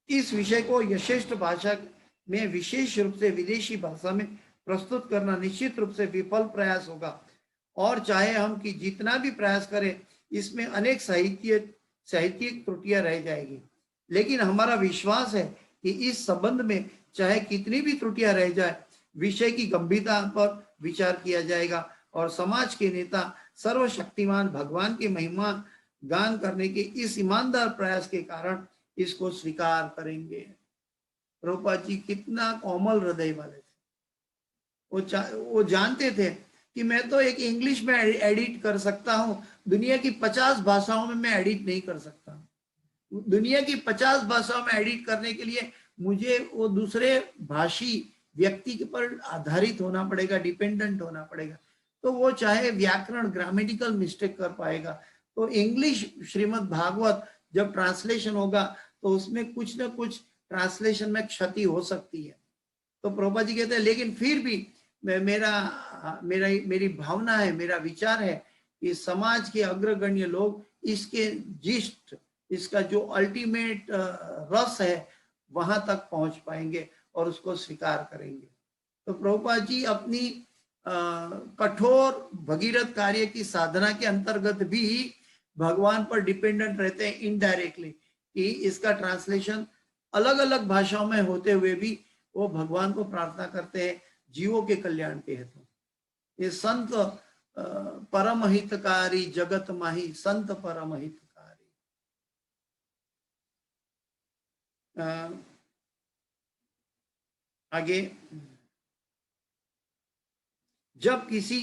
इस विषय को यथेष्ट भाषा में, विशेष रूप से विदेशी भाषा में प्रस्तुत करना निश्चित रूप से विफल प्रयास होगा। और चाहे हम कि जितना भी प्रयास करें, इसमें अनेक साहित्यिक त्रुटियां रह जाएगी। लेकिन हमारा विश्वास है कि इस संबंध में चाहे कितनी भी त्रुटियां रह जाए, विषय की गंभीरता पर विचार किया जाएगा और समाज के नेता सर्वशक्तिमान भगवान की महिमा गान करने के इस ईमानदार प्रयास के कारण इसको स्वीकार करेंगे। प्रभुपाद जी कितना कोमल हृदय वाले थे। वो जानते थे कि मैं तो एक इंग्लिश में एडिट कर सकता हूं, दुनिया की 50 भाषाओं में मैं एडिट नहीं कर सकता। दुनिया की 50 भाषाओं में एडिट करने के लिए मुझे वो दूसरे भाषी व्यक्ति के पर आधारित होना पड़ेगा, डिपेंडेंट होना पड़ेगा। तो वो चाहे व्याकरण, ग्रामेटिकल मिस्टेक कर पाएगा, तो इंग्लिश श्रीमद् भागवत जब ट्रांसलेशन होगा तो उसमें कुछ ना कुछ ट्रांसलेशन में क्षति हो सकती है। तो प्रभुपाद जी कहते हैं, लेकिन फिर भी मेरी भावना है, मेरा विचार है कि समाज के अग्रगण्य लोग इसके जिस्ट, इसका जो अल्टीमेट रस है वहां तक पहुंच पाएंगे और उसको स्वीकार करेंगे। तो प्रभुपाद जी अपनी कठोर भगीरथ कार्य की साधना के अंतर्गत भी भगवान पर डिपेंडेंट रहते हैं इनडायरेक्टली, कि इसका ट्रांसलेशन अलग अलग भाषाओं में होते हुए भी वो भगवान को प्रार्थना करते हैं जीवों के कल्याण के हेतु। ये संत परम हितकारी जगत माही, संत परम हितकारी। आगे, जब किसी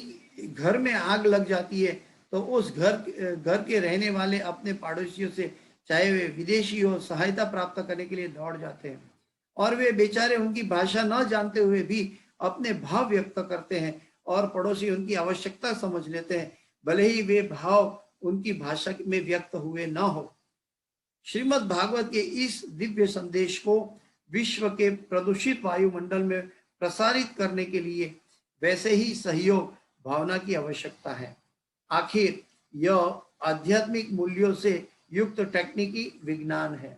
घर में आग लग जाती है तो उस घर के रहने वाले अपने पड़ोसियों से, चाहे वे विदेशी हो, सहायता प्राप्त करने के लिए दौड़ जाते हैं। और वे बेचारे उनकी भाषा न जानते हुए भी अपने भाव व्यक्त करते हैं और पड़ोसी उनकी आवश्यकता समझ लेते हैं, भले ही वे भाव उनकी भाषा में व्यक्त हुए न हो। श्रीमद् भागवत के इस दिव्य संदेश को विश्व के प्रदूषित वायुमंडल में प्रसारित करने के लिए वैसे ही सहयोग भावना की आवश्यकता है। आखिर यह आध्यात्मिक मूल्यों से युक्त तकनीकी विज्ञान है।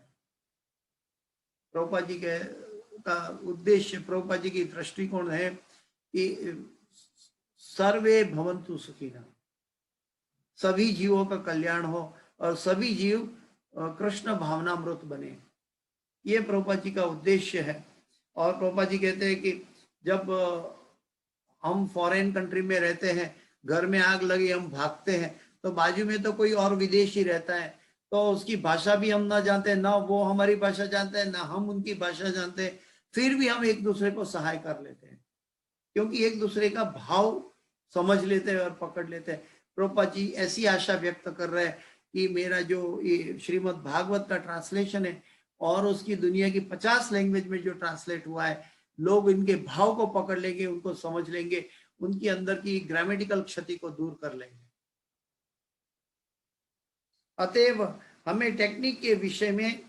प्रभुपाद जी का उद्देश्य, प्रभुपाद जी की दृष्टिकोण है कि सर्वे भवन्तु सुखिनः, सभी जीवों का कल्याण हो और सभी जीव कृष्ण भावनामृत बने। ये प्रभुपाद जी का उद्देश्य है। और प्रभुपाद जी कहते हैं कि जब हम फॉरेन कंट्री में रहते हैं, घर में आग लगी, हम भागते हैं, तो बाजू में तो कोई और विदेशी रहता है, तो उसकी भाषा भी हम ना जानते हैं, ना वो हमारी भाषा जानते हैं, ना हम उनकी भाषा जानते हैं, फिर भी हम एक दूसरे को सहाय कर लेते हैं, क्योंकि एक दूसरे का भाव समझ लेते हैं और पकड़ लेते हैं। प्रभुपाद जी ऐसी आशा व्यक्त कर रहे हैं कि मेरा जो ये श्रीमद् भागवत का ट्रांसलेशन है और उसकी दुनिया की 50 लैंग्वेज में जो ट्रांसलेट हुआ है, लोग इनके भाव को पकड़ लेंगे, उनको समझ लेंगे, उनकी अंदर की ग्रामेटिकल क्षति को दूर कर लेंगे। अतएव हमें टेक्निक के विषय में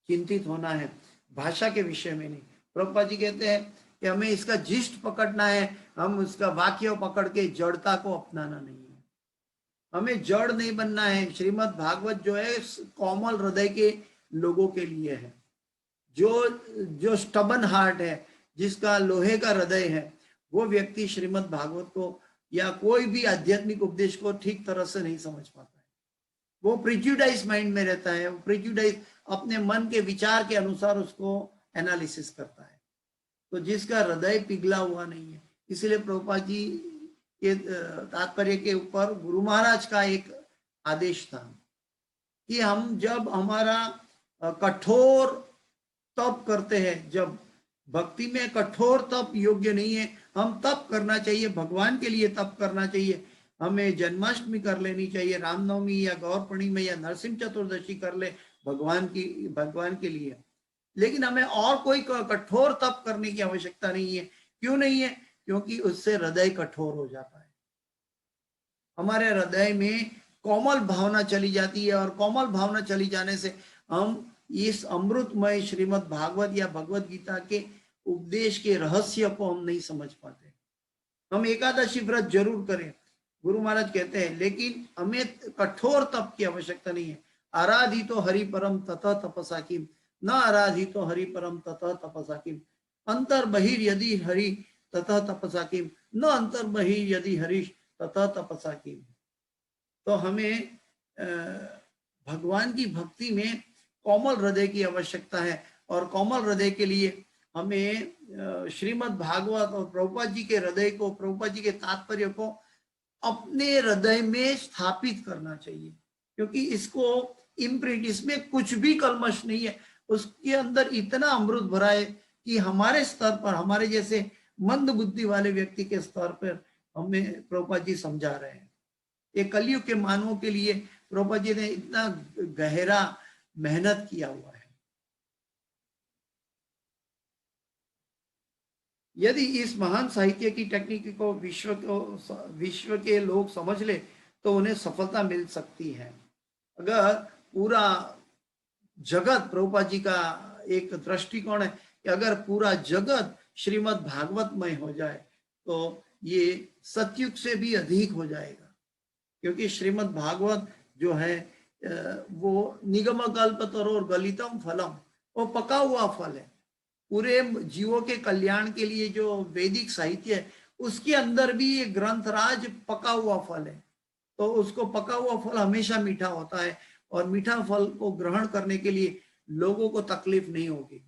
चिंतित होना है, भाषा के विषय में नहीं। प्रभुपाद जी कहते हैं कि हमें इसका जिस्ट पकड़ना है, हम उसका वाक्य पकड़ के जड़ता को अपनाना नहीं है। हमें जड़ नहीं बनना है। श्रीमद् भागवत जो है कोमल हृदय के लोगों के लिए है, जो स्टबन हार्ट है, जिसका लोहे का हृदय है, वो व्यक्ति श्रीमद् भागवत को या कोई भी आध्यात्मिक उपदेश को ठीक तरह से नहीं समझ पाता है। वो प्रिजुडाइज माइंड में रहता है, वो प्रिजुडाइज अपने मन के विचार के अनुसार उसको एनालिसिस करता है, तो जिसका हृदय पिघला हुआ नहीं है। इसलिए प्रभुपाद जी के तात्पर्य के ऊपर गुरु महाराज का एक आदेश था कि हम जब हमारा कठोर तप करते हैं, जब भक्ति में कठोर तप योग्य नहीं है, हम तप करना चाहिए, भगवान के लिए तप करना चाहिए। हमें जन्माष्टमी कर लेनी चाहिए, रामनवमी या गौर पूर्णिमा या नरसिंह चतुर्दशी कर ले भगवान के लिए। लेकिन हमें और कोई कठोर तप करने की आवश्यकता नहीं है। क्यों नहीं है? क्योंकि उससे हृदय कठोर हो जाता है, हमारे हृदय में कोमल भावना चली जाती है, और कोमल भावना चली जाने से हम इस अमृतमय श्रीमद् भागवत या भगवत गीता के उपदेश के रहस्य को हम नहीं समझ पाते। हम एकादशी व्रत जरूर करें, गुरु महाराज कहते हैं, लेकिन हमें कठोर तप की आवश्यकता नहीं है। आराधितो हरि परम ततः तपसा किम, न आराधितो हरि परम ततः तपसा किम, अंतर बहिर यदि हरि ततः तपसा किम, न अंतर बहिर यदि हरीश ततः तपसा किम। तो हमें भगवान की भक्ति में कोमल हृदय की आवश्यकता है, और कोमल हृदय के लिए हमें श्रीमद् भागवत और प्रभुपाद जी के हृदय को, प्रभुपाद जी के तात्पर्य को अपने हृदय में स्थापित करना चाहिए, क्योंकि इसको इम्प्रिंट, इसमें कुछ भी कलमश नहीं है, उसके अंदर इतना अमृत भरा है कि हमारे स्तर पर, हमारे जैसे मंद बुद्धि वाले व्यक्ति के स्तर पर हमें प्रभुपाद जी समझा रहे हैं। ये कलयुग के मानवों के लिए प्रभुपाद जी ने इतना गहरा मेहनत किया हुआ है। यदि इस महान साहित्य की टेक्निक को विश्व के लोग समझ ले तो उन्हें सफलता मिल सकती है। अगर पूरा जगत, प्रभुपाद जी का एक दृष्टिकोण है कि अगर पूरा जगत श्रीमद् भागवतमय हो जाए तो ये सतयुग से भी अधिक हो जाएगा, क्योंकि श्रीमद् भागवत जो है वो निगम कल्पतरोर गलितम फलम, वो पका हुआ फल है। पूरे जीवों के कल्याण के लिए जो वैदिक साहित्य है उसके अंदर भी ये ग्रंथराज पका हुआ फल है। तो उसको पका हुआ फल हमेशा मीठा होता है, और मीठा फल को ग्रहण करने के लिए लोगों को तकलीफ नहीं होगी।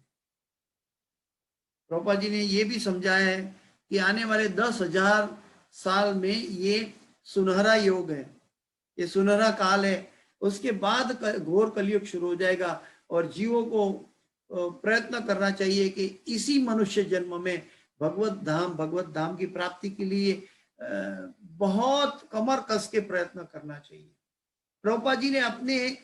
प्रभुपाद जी ने ये भी समझाया है कि आने वाले 10,000 साल में ये सुनहरा योग है, ये सुनहरा काल है। उसके बाद घोर कलयुग शुरू हो जाएगा, और जीवों को प्रयत्न करना चाहिए कि इसी मनुष्य जन्म में भगवत धाम की प्राप्ति के लिए बहुत कमर कस के प्रयत्न करना चाहिए। प्रभुपाद जी ने अपने,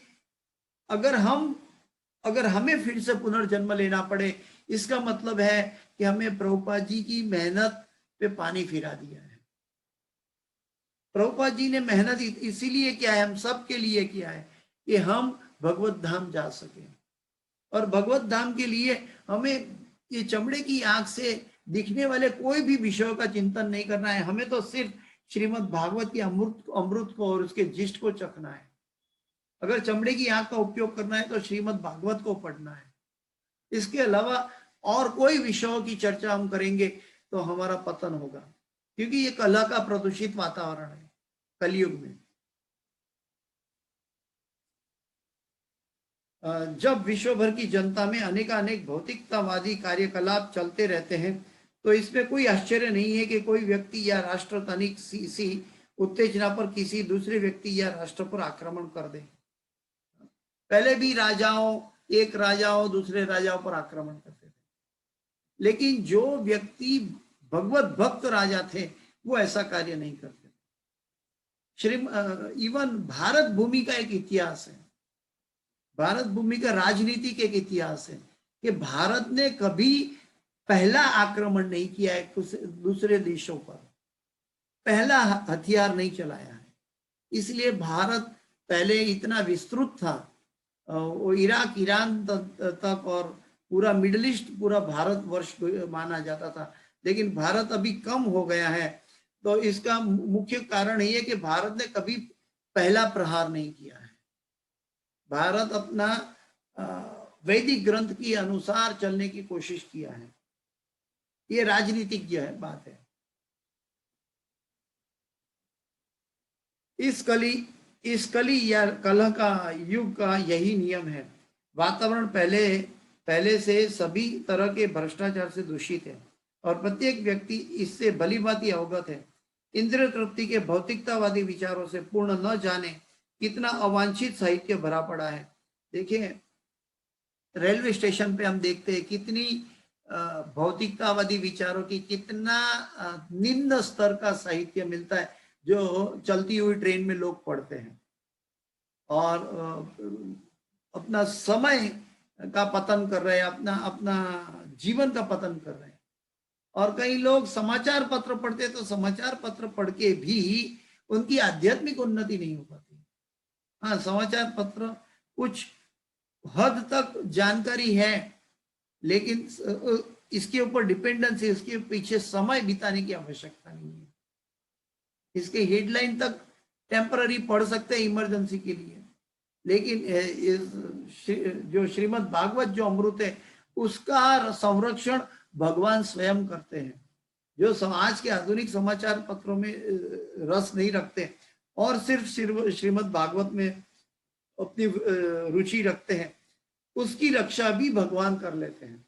अगर हमें फिर से पुनर्जन्म लेना पड़े, इसका मतलब है कि हमें प्रभुपाद जी की मेहनत पे पानी फिरा दिया है। प्रभुपाद जी ने मेहनत इसीलिए किया है, हम सब के लिए किया है कि हम भगवत धाम जा सके। और भगवत धाम के लिए हमें ये चमड़े की आंख से दिखने वाले कोई भी विषयों का चिंतन नहीं करना है। हमें तो सिर्फ श्रीमद् भागवत के अमृत को और उसके जिष्ट को चखना है। अगर चमड़े की आंख का उपयोग करना है तो श्रीमद् भागवत को पढ़ना है। इसके अलावा और कोई विषयों की चर्चा हम करेंगे तो हमारा पतन होगा, क्योंकि ये कला का प्रदूषित वातावरण है कलयुग में। जब विश्व भर की जनता में अनेक भौतिकतावादी कार्यकलाप चलते रहते हैं तो इसमें कोई आश्चर्य नहीं है कि कोई व्यक्ति या राष्ट्र तनिक सी उत्तेजना पर किसी दूसरे व्यक्ति या राष्ट्र पर आक्रमण कर दे। पहले भी एक राजाओं दूसरे राजाओं पर आक्रमण करते थे, लेकिन जो व्यक्ति भगवत भक्त राजा थे वो ऐसा कार्य नहीं करते। इवन भारत भूमि का एक इतिहास है, भारत भूमि का राजनीतिक एक इतिहास है कि भारत ने कभी पहला आक्रमण नहीं किया है दूसरे देशों पर, पहला हथियार नहीं चलाया है। इसलिए भारत पहले इतना विस्तृत था, वो इराक ईरान तक और पूरा मिडिल ईस्ट पूरा भारतवर्ष माना जाता था, लेकिन भारत अभी कम हो गया है। तो इसका मुख्य कारण ये है कि भारत ने कभी पहला प्रहार नहीं किया है। भारत अपना वैदिक ग्रंथ के अनुसार चलने की कोशिश किया है। ये राजनीतिक जो है बात है। इस कली या कलह का युग का यही नियम है। वातावरण पहले से सभी तरह के भ्रष्टाचार से दूषित है और प्रत्येक व्यक्ति इससे भलीभांति अवगत है। इंद्रिय तृप्ति के भौतिकतावादी विचारों से पूर्ण न जाने कितना अवांछित साहित्य भरा पड़ा है। देखिए, रेलवे स्टेशन पे हम देखते हैं कितनी भौतिकतावादी विचारों की कितना निम्न स्तर का साहित्य मिलता है जो चलती हुई ट्रेन में लोग पढ़ते हैं और अपना समय का पतन कर रहे हैं, अपना अपना जीवन का पतन कर रहे हैं। और कई लोग समाचार पत्र पढ़ते तो समाचार पत्र पढ़ के भी उनकी आध्यात्मिक उन्नति नहीं हो पाती। हाँ, समाचार पत्र कुछ हद तक जानकारी है, लेकिन इसके ऊपर डिपेंडेंसी, इसके पीछे समय बिताने की आवश्यकता नहीं है। इसके हेडलाइन तक टेम्पररी पढ़ सकते हैं इमरजेंसी के लिए, लेकिन जो श्रीमद् भागवत जो अमृत है उसका संरक्षण भगवान स्वयं करते हैं। जो समाज के आधुनिक समाचार पत्रों में रस नहीं रखते और सिर्फ श्रीमद् भागवत में अपनी रुचि रखते हैं, उसकी रक्षा भी भगवान कर लेते हैं।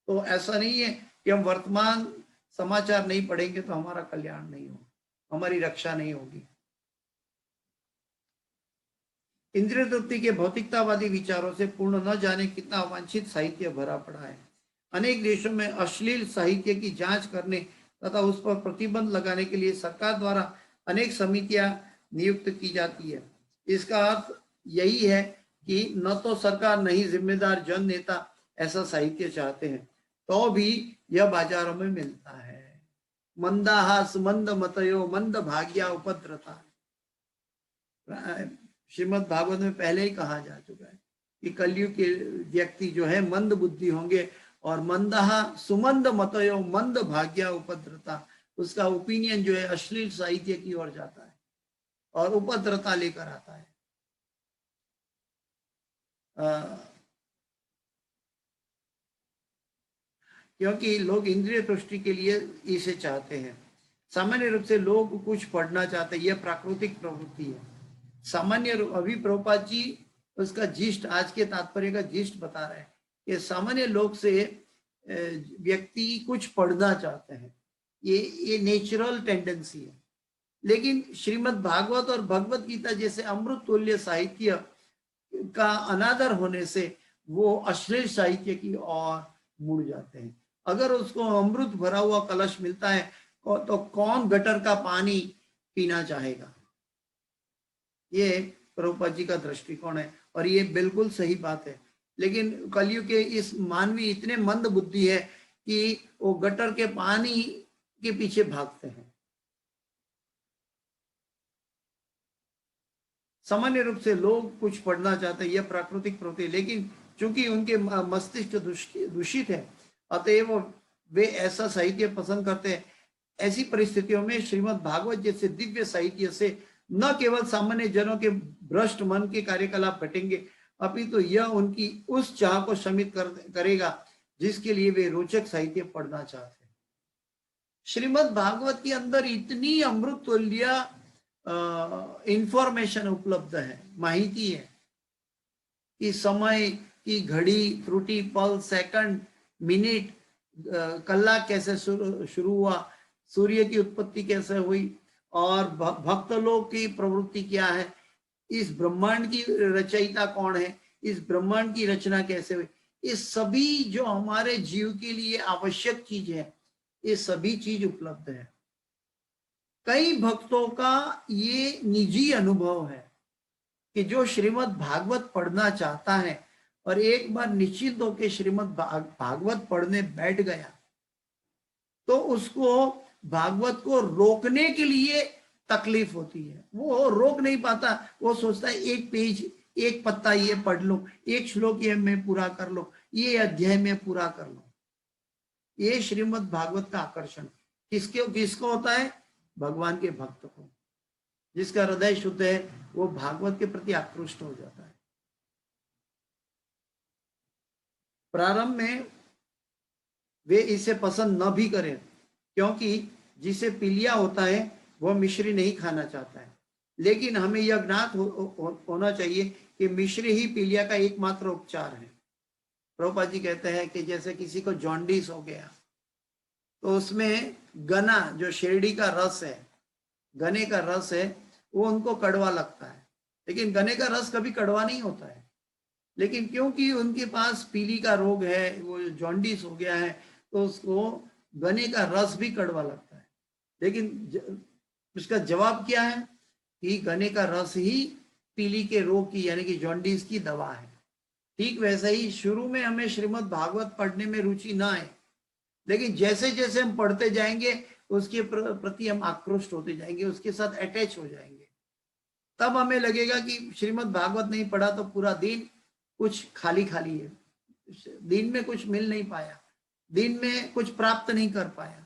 तो ऐसा नहीं है कि हम वर्तमान समाचार नहीं पढ़ेंगे तो हमारा कल्याण नहीं होगा, हमारी रक्षा नहीं होगी। इंद्रिय तृप्ति के भौतिकतावादी विचारों से पूर्ण न जाने कितना अवांछित साहित्य भरा पड़ा है। अनेक देशों में अश्लील साहित्य की जांच करने तथा उस पर प्रतिबंध लगाने के लिए सरकार द्वारा अनेक समितियां नियुक्त की जाती है। इसका अर्थ यही है कि न तो सरकार नहीं, जिम्मेदार जन नेता ऐसा साहित्य चाहते हैं तो भी यह बाजारों में मिलता है। मंदाहास मंद मतयो मंद भाग्या उपद्रता। श्रीमद् भागवत में पहले ही कहा जा चुका है कि कलयुग के व्यक्ति जो है मंद बुद्धि होंगे और मंदहा सुमंद मतयो मंद भाग्या उपद्रता, उसका ओपिनियन जो है अश्लील साहित्य की ओर जाता है और उपद्रता लेकर आता है। क्योंकि लोग इंद्रिय तुष्टि के लिए इसे चाहते हैं। सामान्य रूप से लोग कुछ पढ़ना चाहते हैं, यह प्राकृतिक प्रवृत्ति है। सामान्य रूप, अभी प्रभुपाद जी उसका जिस्ट, आज के तात्पर्य का जिस्ट बता रहे हैं कि सामान्य लोग से व्यक्ति कुछ पढ़ना चाहते हैं, ये नेचुरल टेंडेंसी है। लेकिन श्रीमद् भागवत और भगवत गीता जैसे अमृत तुल्य साहित्य का अनादर होने से वो अश्लील साहित्य की ओर मुड़ जाते हैं। अगर उसको अमृत भरा हुआ कलश मिलता है तो कौन गटर का पानी पीना चाहेगा? ये प्रभुपाद जी का दृष्टिकोण है और ये बिल्कुल सही बात है। लेकिन कलयुग के इस मानवी इतने मंद बुद्धि है कि वो गटर के पानी के पीछे भागते हैं। सामान्य रूप से लोग कुछ पढ़ना चाहते हैं, यह प्राकृतिक प्रवृत्ति, लेकिन चूंकि उनके मस्तिष्क दूषित है अतएव वे ऐसा साहित्य पसंद करते हैं। ऐसी परिस्थितियों में श्रीमद् भागवत जैसे दिव्य साहित्य से न केवल सामान्य जनों के भ्रष्ट मन के कार्यकलाप घटेंगे, अपितु यह उनकी उस चाह को शमित करेगा जिसके लिए वे रोचक साहित्य पढ़ना चाहते हैं। श्रीमद् भागवत के अंदर इतनी अमृत तुल्य इंफॉर्मेशन उपलब्ध है, माहिती है कि समय की घड़ी, त्रुटि, पल, सेकंड, मिनट, कलाक कैसे शुरू हुआ, सूर्य की उत्पत्ति कैसे हुई और भक्त लोग की प्रवृत्ति क्या है, इस ब्रह्मांड की रचयिता कौन है, इस ब्रह्मांड की रचना कैसे हुई, ये सभी जो हमारे जीव के लिए आवश्यक चीज है, ये सभी चीज उपलब्ध है। कई भक्तों का ये निजी अनुभव है कि जो श्रीमद् भागवत पढ़ना चाहता है और एक बार निश्चित होकर श्रीमद् भागवत पढ़ने बैठ गया तो उसको भागवत को रोकने के लिए तकलीफ होती है। वो रोक नहीं पाता, वो सोचता है एक पेज, एक पत्ता ये पढ़ लो, एक श्लोक ये मैं पूरा कर लो, ये अध्याय में पूरा कर लो। ये श्रीमद् भागवत का आकर्षण किसको होता है? भगवान के भक्त को। जिसका हृदय शुद्ध है वो भागवत के प्रति आकृष्ट हो जाता है। प्रारंभ में वे इसे पसंद न भी करें, क्योंकि जिसे पीलिया होता है वह मिश्री नहीं खाना चाहता है। लेकिन हमें यह ज्ञात होना चाहिए कि मिश्री ही पीलिया का एकमात्र उपचार है। प्रभुपाद जी कहते हैं कि जैसे किसी को जॉन्डिस हो गया तो उसमें गना, जो शेरडी का रस है, गन्ने का रस है वो उनको कड़वा लगता है, लेकिन गन्ने का रस कभी कड़वा नहीं होता है। लेकिन क्योंकि उनके पास पीली का रोग है, वो जॉन्डिस हो गया है, तो उसको गन्ने का रस भी कड़वा लगता है। लेकिन इसका जवाब क्या है कि गन्ने का रस ही पीली के रोग की यानी कि जॉन्डिस की दवा है। ठीक वैसे ही शुरू में हमें श्रीमद् भागवत पढ़ने में रुचि ना आए, लेकिन जैसे जैसे हम पढ़ते जाएंगे उसके प्रति हम आक्रोशित होते जाएंगे, उसके साथ अटैच हो जाएंगे। तब हमें लगेगा कि श्रीमद् भागवत नहीं पढ़ा तो पूरा दिन कुछ खाली खाली है, दिन में कुछ मिल नहीं पाया, दिन में कुछ प्राप्त नहीं कर पाया।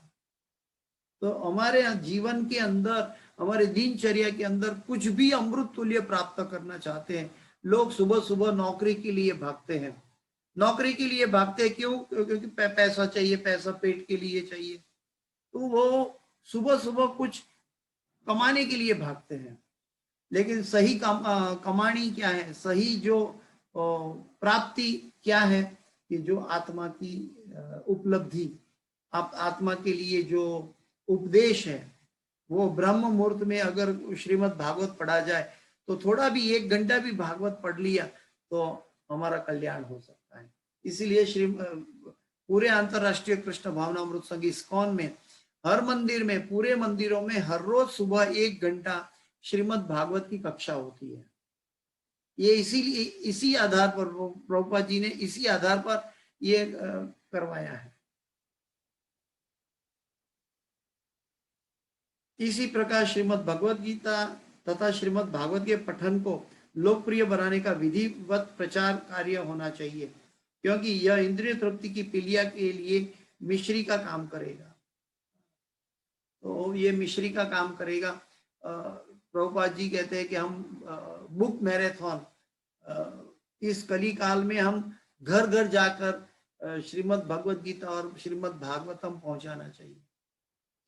तो हमारे जीवन के अंदर, हमारे दिनचर्या के अंदर कुछ भी अमृत तुल्य प्राप्त करना चाहते हैं। लोग सुबह सुबह नौकरी के लिए भागते हैं। नौकरी के लिए भागते हैं क्यों? क्योंकि पैसा चाहिए, पैसा पेट के लिए चाहिए, तो वो सुबह सुबह कुछ कमाने के लिए भागते हैं। लेकिन सही कमानी क्या है, सही जो प्राप्ति क्या है कि जो आत्मा की उपलब्धि, आत्मा के लिए जो उपदेश है, वो ब्रह्म मुहूर्त में अगर श्रीमद् भागवत पढ़ा जाए तो थोड़ा भी 1 घंटा भी भागवत पढ़ लिया तो हमारा कल्याण हो सकता है। इसीलिए पूरे अंतरराष्ट्रीय कृष्ण भावनामृत संघ इस्कॉन में हर मंदिर में, पूरे मंदिरों में हर रोज सुबह 1 घंटा श्रीमद् भागवत की कक्षा होती है। ये इसीलिए इसी आधार पर प्रभुपाद जी ने इसी आधार पर ये करवाया है। इसी प्रकार श्रीमद् भगवद गीता तथा श्रीमद् भागवत के पठन को लोकप्रिय बनाने का विधिवत प्रचार कार्य होना चाहिए, क्योंकि यह इंद्रिय तृप्ति की पीलिया के लिए मिश्री का काम करेगा। तो ये मिश्री का काम करेगा। प्रभुपाद जी कहते हैं कि हम बुक मैराथन इस कली काल में हम घर घर जाकर श्रीमद् भगवद गीता और श्रीमद् भागवतम पहुंचाना चाहिए।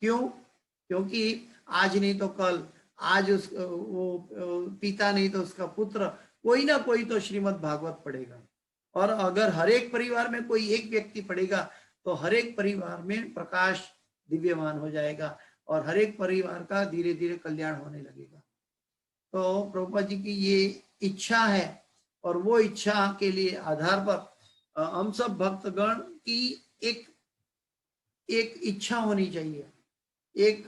क्यों? क्योंकि आज नहीं तो कल, आज वो पिता नहीं तो उसका पुत्र, कोई ना कोई तो श्रीमद् भागवत पढ़ेगा। और अगर हर एक परिवार में कोई एक व्यक्ति पढ़ेगा तो हर एक परिवार में प्रकाश दिव्यमान हो जाएगा और हर एक परिवार का धीरे धीरे कल्याण होने लगेगा। तो प्रभुपाद जी की ये इच्छा है और वो इच्छा के लिए आधार पर हम सब भक्तगण की एक इच्छा होनी चाहिए, एक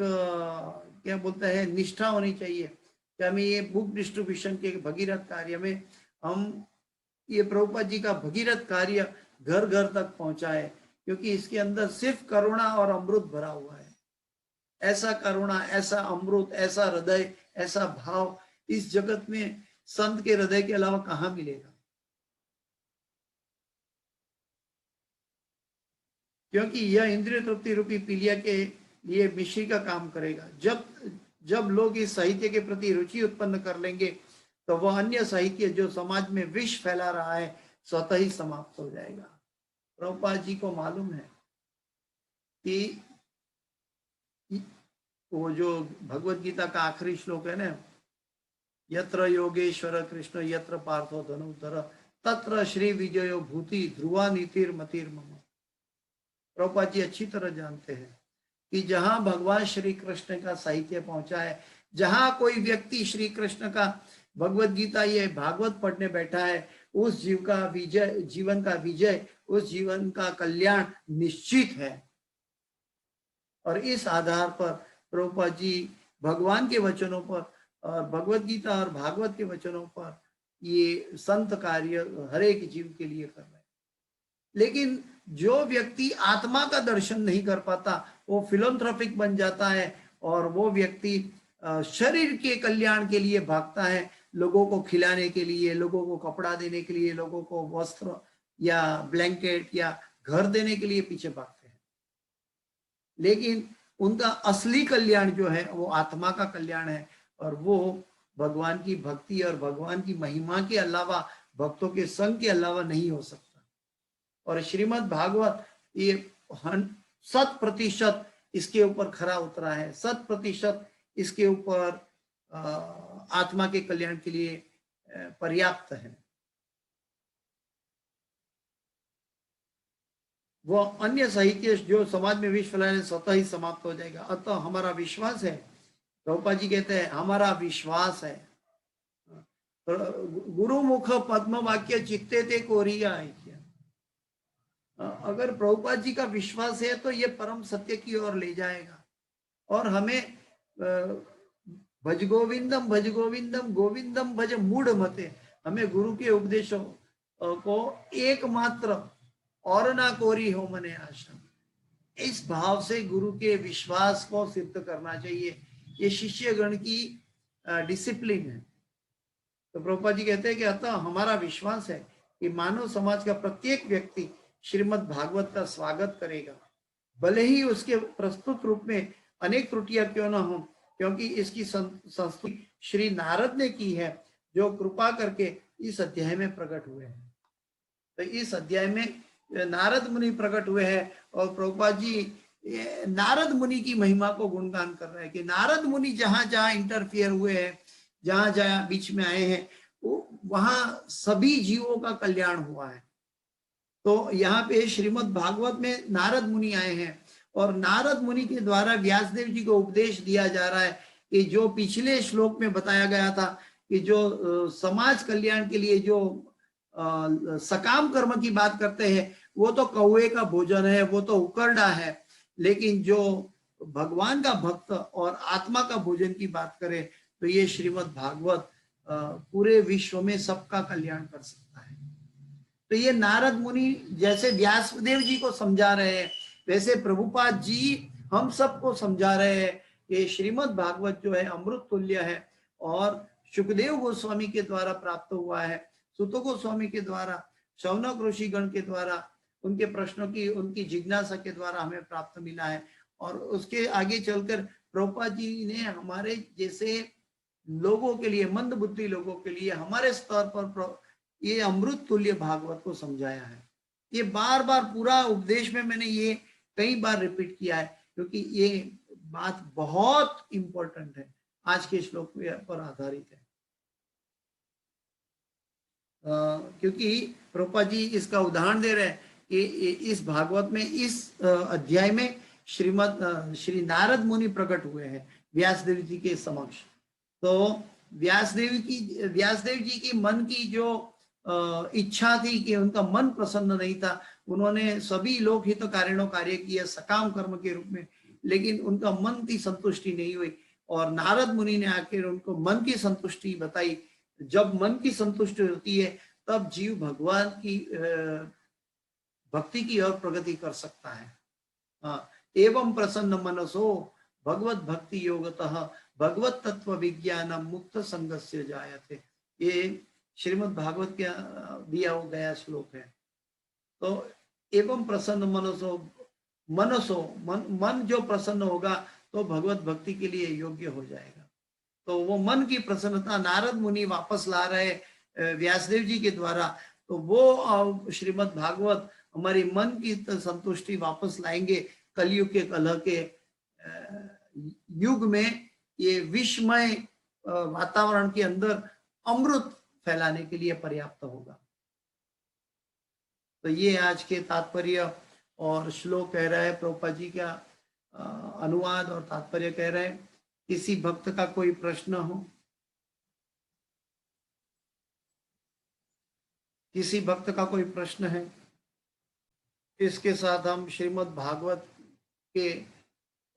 क्या बोलते हैं, निष्ठा होनी चाहिए कि हमें ये बुक डिस्ट्रीब्यूशन के भगीरथ कार्य में हम ये प्रभुपाद जी का भगीरथ कार्य घर घर तक पहुंचाए, क्योंकि इसके अंदर सिर्फ करुणा और अमृत भरा हुआ है। ऐसा करुणा, ऐसा अमृत, ऐसा हृदय, ऐसा भाव इस जगत में संत के हृदय के अलावा कहाँ मिलेगा। क्योंकि यह इंद्रिय तृप्ति रूपी पीलिया के लिए मिश्री का काम करेगा। जब लोग इस साहित्य के प्रति रुचि उत्पन्न कर लेंगे तो वह अन्य साहित्य जो समाज में विष फैला रहा है स्वतः ही समाप्त हो जाएगा। प्रभुपाद जी को मालूम है कि वो जो भगवत गीता का आखिरी श्लोक है ना, यत्र योगेश्वर कृष्ण यत्र पार्थो धनुधर तत्र श्री विजयो भूति ध्रुवा नीतिर मतिर मम। प्रभुपाद जी अच्छी तरह जानते हैं कि जहां भगवान श्री कृष्ण का साहित्य पहुंचा है, जहां कोई व्यक्ति श्री कृष्ण का भगवत गीता ये भागवत पढ़ने बैठा है, उस जीवन का विजय, उस जीवन का कल्याण निश्चित है। और इस आधार पर प्रभुपाद जी भगवान के वचनों पर और भगवत गीता और भागवत के वचनों पर ये संत कार्य हर एक जीव के लिए कर रहे हैं। लेकिन जो व्यक्ति आत्मा का दर्शन नहीं कर पाता वो फिलोंथ्रोपिक बन जाता है और वो व्यक्ति शरीर के कल्याण के लिए भागता है, लोगों को खिलाने के लिए, लोगों को कपड़ा देने के लिए, लोगों को वस्त्र या ब्लैंकेट या घर देने के लिए पीछे भागते हैं। लेकिन उनका असली कल्याण जो है वो आत्मा का कल्याण है और वो भगवान की भक्ति और भगवान की महिमा के अलावा, भक्तों के संग के अलावा नहीं हो सकता। और श्रीमद् भागवत ये 100% इसके ऊपर खरा उतरा है, 100% इसके ऊपर आत्मा के कल्याण के लिए पर्याप्त है। वो अन्य साहित्य जो समाज में विष फैलाने स्वतः ही समाप्त हो जाएगा। अतः हमारा विश्वास है प्रभुपाद जी कहते हैं हमारा विश्वास है, गुरु मुख पद्म वाक्य चित्ते ते कोरिया है क्या। अगर प्रभुपाद जी का विश्वास है तो ये परम सत्य की ओर ले जाएगा और हमें भज गोविंदम गोविंदम भज मूढ़ मते, हमें गुरु के उपदेशों को एकमात्र और ना कोरी हो मने आश्रम, इस भाव से गुरु के विश्वास को सिद्ध करना चाहिए। ये शिष्यगण की डिसिप्लिन है। तो प्रभुपाद जी कहते हैं कि अतः हमारा विश्वास है कि मानव समाज का प्रत्येक व्यक्ति श्रीमद् भागवत का स्वागत करेगा, भले ही उसके प्रस्तुत रूप में अनेक त्रुटियां क्यों न हो, क्योंकि इसकी संस्तुति श्री नारद ने की है, जो कृपा करके इस अध्याय में प्रकट हुए हैं। तो इस अध्याय में नारद मुनि प्रकट हुए हैं और प्रभुपाद जी नारद मुनि की महिमा को गुणगान कर रहे हैं कि नारद मुनि जहां जहां इंटरफियर हुए हैं, जहां जहां बीच में आए हैं, वहां सभी जीवों का कल्याण हुआ है। तो यहाँ पे श्रीमद् भागवत में नारद मुनि आए हैं और नारद मुनि के द्वारा व्यासदेव जी को उपदेश दिया जा रहा है कि जो पिछले श्लोक में बताया गया था कि जो समाज कल्याण के लिए जो सकाम कर्म की बात करते हैं वो तो कौवे का भोजन है, वो तो उकरडा है, लेकिन जो भगवान का भक्त और आत्मा का भोजन की बात करें तो ये श्रीमद् भागवत पूरे विश्व में सबका कल्याण कर सकता है। तो ये नारद मुनि जैसे व्यासदेव जी को समझा रहे हैं, वैसे प्रभुपाद जी हम सबको समझा रहे हैं कि श्रीमद् भागवत जो है अमृत तुल्य है और सुखदेव गोस्वामी के द्वारा प्राप्त हुआ है, सुत गोस्वामी के द्वारा, शौनक ऋषिगण के द्वारा, उनके प्रश्नों की उनकी जिज्ञासा के द्वारा हमें प्राप्त मिला है। और उसके आगे चलकर प्रभुपाद जी ने हमारे जैसे लोगों के लिए, मंद बुद्धि लोगों के लिए, हमारे स्तर पर ये अमृत तुल्य भागवत को समझाया है। ये बार बार पूरा उपदेश में मैंने ये कई बार रिपीट किया है क्योंकि ये बात बहुत इंपॉर्टेंट है, आज के श्लोक पर आधारित है। क्योंकि प्रभुपाद जी इसका उदाहरण दे रहे हैं कि इस भागवत में, इस अध्याय में श्री नारद मुनि प्रकट हुए हैं व्यासदेव जी के समक्ष। तो व्यासदेव जी की मन की जो इच्छा थी कि उनका मन प्रसन्न नहीं था, उन्होंने सभी लोकहित कार्यों कार्य किए सकाम कर्म के रूप में, लेकिन उनका मन की संतुष्टि नहीं हुई और नारद मुनि ने आकर उनको मन की संतुष्टि बताई। जब मन की संतुष्टि होती है तब जीव भगवान की भक्ति की ओर प्रगति कर सकता है। एवं प्रसन्न मनसो भगवत भक्ति योगतः भगवत तत्व विज्ञान मुक्त संगस्य जायते, ये श्रीमद् भागवत के दिया हो गया श्लोक है। तो एवं प्रसन्न मनसो मन जो प्रसन्न होगा तो भगवत भक्ति के लिए योग्य हो जाएगा। तो वो मन की प्रसन्नता नारद मुनि वापस ला रहे व्यासदेव जी के द्वारा, तो वो श्रीमद् भागवत हमारी मन की संतुष्टि वापस लाएंगे। कलयुग के कलह के युग में ये विश्वमय वातावरण के अंदर अमृत फैलाने के लिए पर्याप्त होगा। तो ये आज के तात्पर्य और श्लोक कह रहा है, प्रभुपाद जी का अनुवाद और तात्पर्य कह रहे हैं। किसी भक्त का कोई प्रश्न हो? किसी भक्त का कोई प्रश्न है? इसके साथ हम श्रीमद् भागवत के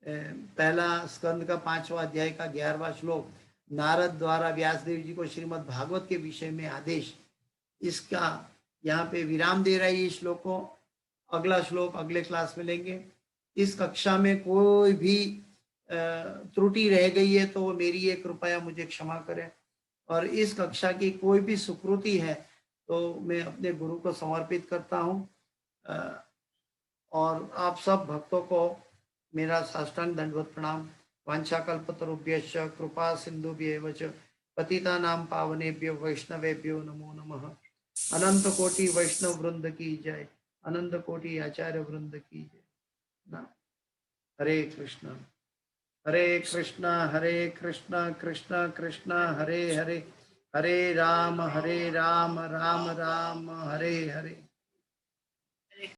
पहला स्कंद का 5वां अध्याय का 11वां श्लोक, नारद द्वारा व्यासदेव जी को श्रीमद् भागवत के विषय में आदेश, इसका यहाँ पे विराम दे रहा है ये श्लोक को। अगला श्लोक अगले क्लास में लेंगे। इस कक्षा में कोई भी त्रुटि रह गई है तो मेरी ये कृपया मुझे क्षमा करें, और इस कक्षा की कोई भी सुकृति है तो मैं अपने गुरु को समर्पित करता हूँ। और आप सब भक्तों को मेरा साष्टांग दंडवत प्रणाम। वांछाकल्पतरुभ्यश्च कृपा सिंधुभ्येव च पतितानां पावनेभ्यो वैष्णवेभ्यो नमो नमः। अनंत कोटि वैष्णव वृंद की जय, अनंत कोटि आचार्य वृंद की जय। हरे कृष्णा हरे कृष्णा कृष्णा कृष्णा हरे हरे, हरे राम राम राम हरे हरे।